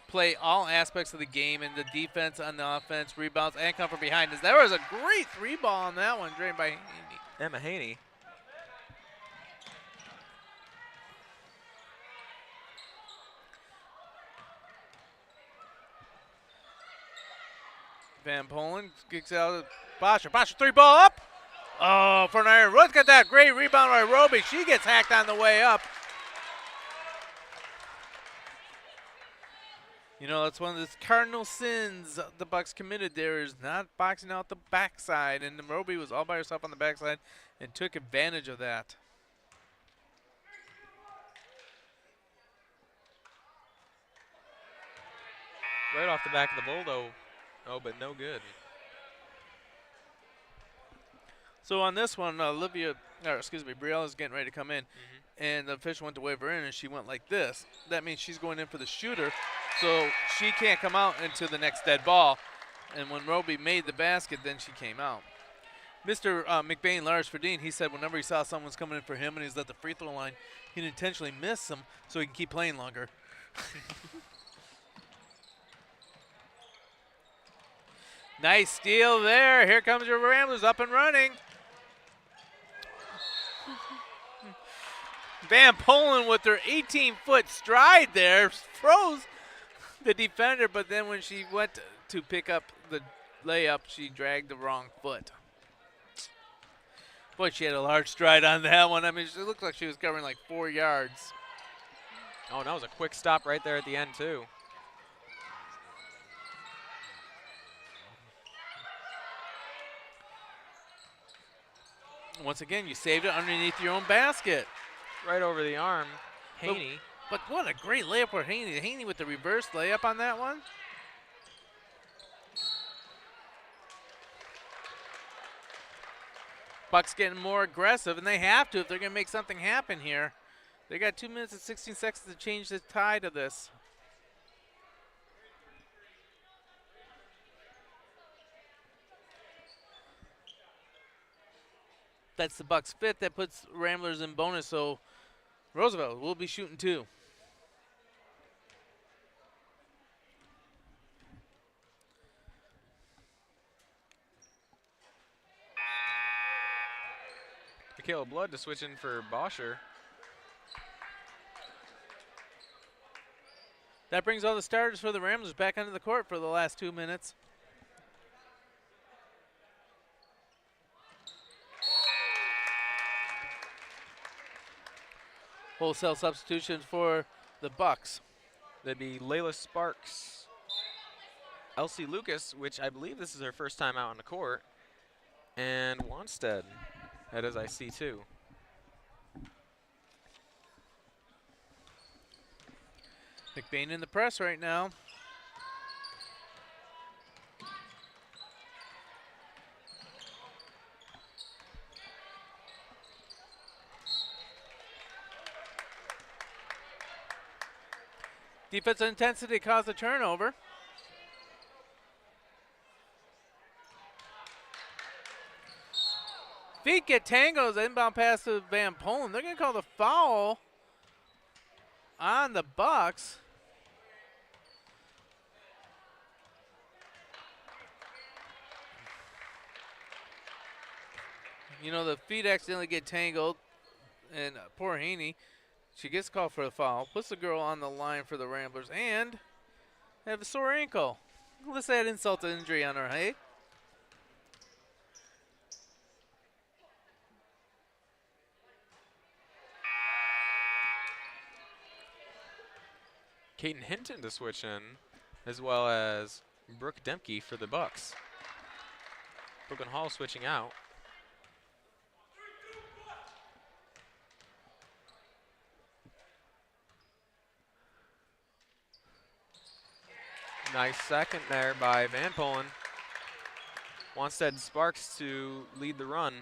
[SPEAKER 4] play all aspects of the game and the defense on the offense, rebounds, and come from behind. There was a great 3-ball on that one, drained by
[SPEAKER 5] Emma Haney.
[SPEAKER 4] Van Polen kicks out Bosher. Bosher 3-ball up. Oh, for an iron. Look at that great rebound by Roby. She gets hacked on the way up. You know, that's one of the cardinal sins the Bucks committed there, is not boxing out the backside. And Roby was all by herself on the backside and took advantage of that.
[SPEAKER 5] Right off the back of the bull, though. Oh, but no good.
[SPEAKER 4] So on this one, Brielle's getting ready to come in. And the official went to wave her in, and she went like this. That means she's going in for the shooter, so she can't come out into the next dead ball. And when Roby made the basket, then she came out. Mr. McBain, Lars Ferdine, he said whenever he saw someone's coming in for him and he's at the free throw line, he'd intentionally miss them so he can keep playing longer. Nice steal there. Here comes your Ramblers up and running. Van Polen with her 18-foot stride there froze the defender, but then when she went to pick up the layup, she dragged the wrong foot. Boy, she had a large stride on that one. I mean, it looked like she was covering like 4 yards.
[SPEAKER 5] Oh, and that was a quick stop right there at the end, too.
[SPEAKER 4] Once again, you saved it underneath your own basket.
[SPEAKER 5] Right over the arm, Haney.
[SPEAKER 4] But what a great layup for Haney. Haney with the reverse layup on that one. Bucks getting more aggressive, and they have to if they're going to make something happen here. They got 2 minutes and 16 seconds to change the tide of this. That's the Bucks' 5th. That puts Ramblers in bonus, so Roosevelt will be shooting 2.
[SPEAKER 5] Michaela Blood to switch in for Boscher.
[SPEAKER 4] That brings all the starters for the Ramblers back onto the court for the last 2 minutes. Wholesale substitutions for the Bucks.
[SPEAKER 5] That'd be Layla Sparks, Elsie Lucas, which I believe this is her first time out on the court, and Wanstead. That is, I see too.
[SPEAKER 4] McBain in the press right now. Defensive intensity caused a turnover. Feet get tangled. Inbound pass to Van Polen. They're going to call the foul on the Bucks. You know, the feet accidentally get tangled, and poor Haney, she gets called for a foul, puts the girl on the line for the Ramblers, and have a sore ankle. Let's add insult to injury on her, hey?
[SPEAKER 5] Kaden Hinton to switch in, as well as Brooke Demke for the Bucks. Brooklyn Hall switching out. Nice second there by Van Polen. Wanstead Sparks to lead the run.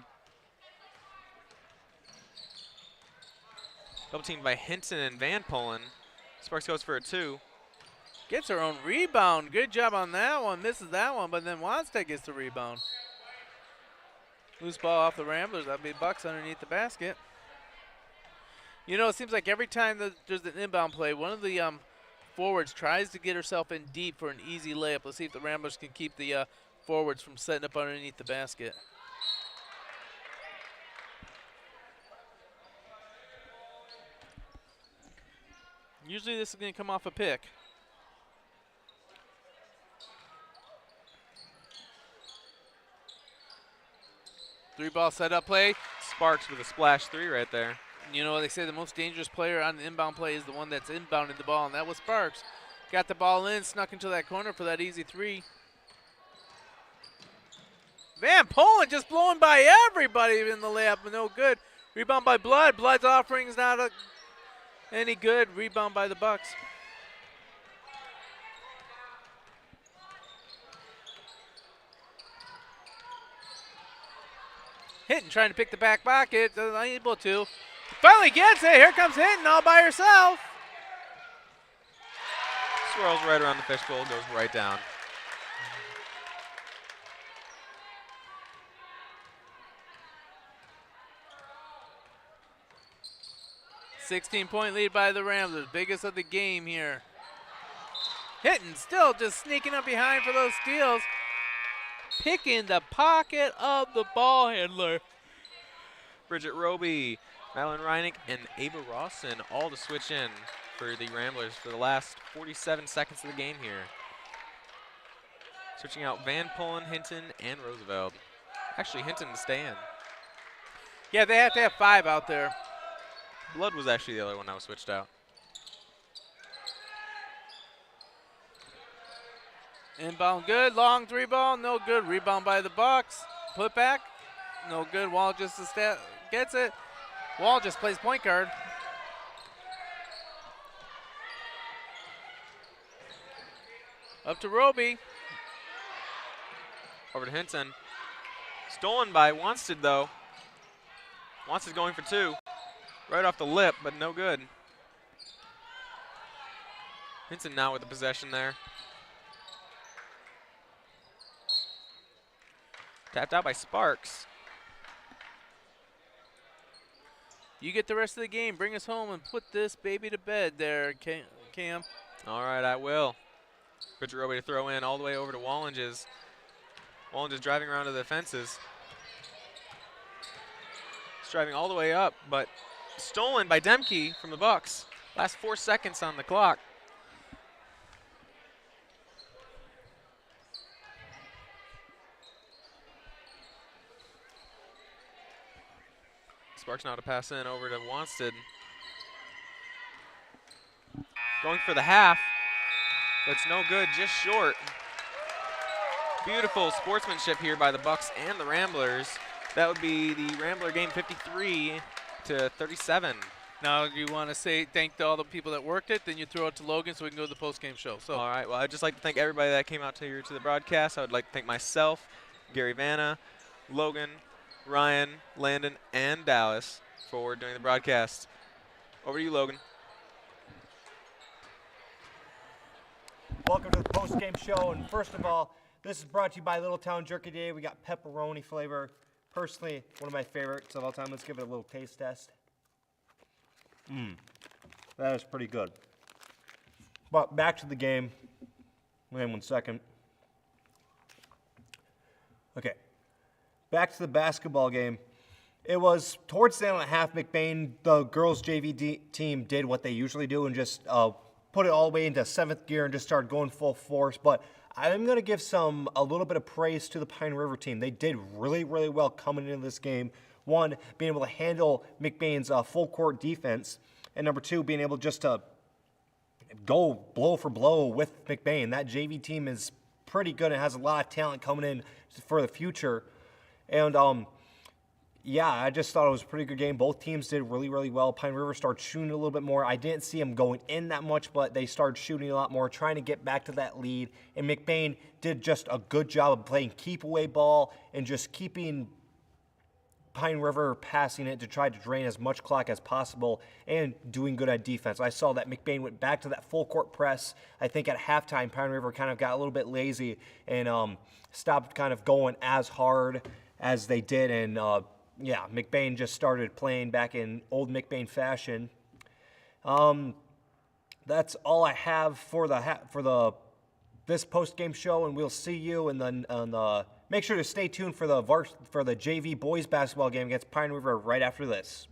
[SPEAKER 5] Double teamed by Hinton and Van Polen. Sparks goes for a 2.
[SPEAKER 4] Gets her own rebound. Good job on that one. Misses that one, but then Wanstead gets the rebound. Loose ball off the Ramblers. That'll be Bucks underneath the basket. You know, it seems like every time that there's an inbound play, one of the forwards tries to get herself in deep for an easy layup. Let's see if the Ramblers can keep the forwards from setting up underneath the basket. Usually this is going to come off a pick. Three-ball setup play.
[SPEAKER 5] Sparks with a splash 3 right there.
[SPEAKER 4] You know, they say the most dangerous player on the inbound play is the one that's inbounding the ball, and that was Sparks. Got the ball in, snuck into that corner for that easy 3. Van Polen just blowing by everybody in the layup, but no good. Rebound by Blood. Blood's offering is not any good. Rebound by the Bucks. Hinton trying to pick the back pocket, unable to. Finally gets it. Here comes Hinton all by herself.
[SPEAKER 5] Swirls right around the fishbowl, goes right down.
[SPEAKER 4] $16-point lead by the Ramblers, biggest of the game here. Hinton still just sneaking up behind for those steals. Picking the pocket of the ball handler.
[SPEAKER 5] Bridget Roby, Madeline Reineck, and Ava Rawson all to switch in for the Ramblers for the last 47 seconds of the game here. Switching out Van Polen, Hinton, and Roosevelt. Actually, Hinton to stay in.
[SPEAKER 4] Yeah, they have to have 5 out there.
[SPEAKER 5] Blood was actually the other one that was switched out.
[SPEAKER 4] Inbound good, long 3-ball, no good. Rebound by the Bucks. Put back, no good. Wall just gets it. Wall just plays point guard. Up to Roby.
[SPEAKER 5] Over to Hinton. Stolen by Wanstead though. Wanstead going for 2. Right off the lip, but no good. Hinton now with the possession there. Tapped out by Sparks.
[SPEAKER 4] You get the rest of the game. Bring us home and put this baby to bed there, Cam.
[SPEAKER 5] All right, I will. Good way to throw in all the way over to Wallinges. Wallinges driving around to the fences. He's driving all the way up, but stolen by Demke from the Bucks. Last 4 seconds on the clock. Sparks now to pass in over to Wanstead. Going for the half. That's no good, just short. Beautiful sportsmanship here by the Bucks and the Ramblers. That would be the Rambler game 53-37.
[SPEAKER 4] Now, you want to say thank to all the people that worked it, then you throw it to Logan so we can go to the post-game show. So.
[SPEAKER 5] All right, well, I'd just like to thank everybody that came out to the broadcast. I would like to thank myself, Gary Vanna, Logan, Ryan, Landon, and Dallas for doing the broadcast. Over to you, Logan.
[SPEAKER 2] Welcome to the post-game show, and first of all, this is brought to you by Little Town Jerky Day. We got pepperoni flavor. Personally, one of my favorites of all time. Let's give it a little taste test. That is pretty good. But back to the game. Wait 1 second. Okay. Back to the basketball game. It was towards the end of the half, McBain, the girls' JV team, did what they usually do and just put it all the way into 7th gear and just started going full force. But I'm going to give a little bit of praise to the Pine River team. They did really, really well coming into this game. One, being able to handle McBain's full court defense. And number two, being able just to go blow for blow with McBain. That JV team is pretty good and has a lot of talent coming in for the future. And yeah, I just thought it was a pretty good game. Both teams did really, really well. Pine River started shooting a little bit more. I didn't see them going in that much, but they started shooting a lot more, trying to get back to that lead. And McBain did just a good job of playing keep-away ball and just keeping Pine River passing it to try to drain as much clock as possible and doing good at defense. I saw that McBain went back to that full-court press. I think at halftime, Pine River kind of got a little bit lazy and stopped kind of going as hard as they did. And yeah, McBain just started playing back in old McBain fashion. That's all I have for this post-game show, and we'll see you. And then make sure to stay tuned for the JV boys basketball game against Pine River right after this.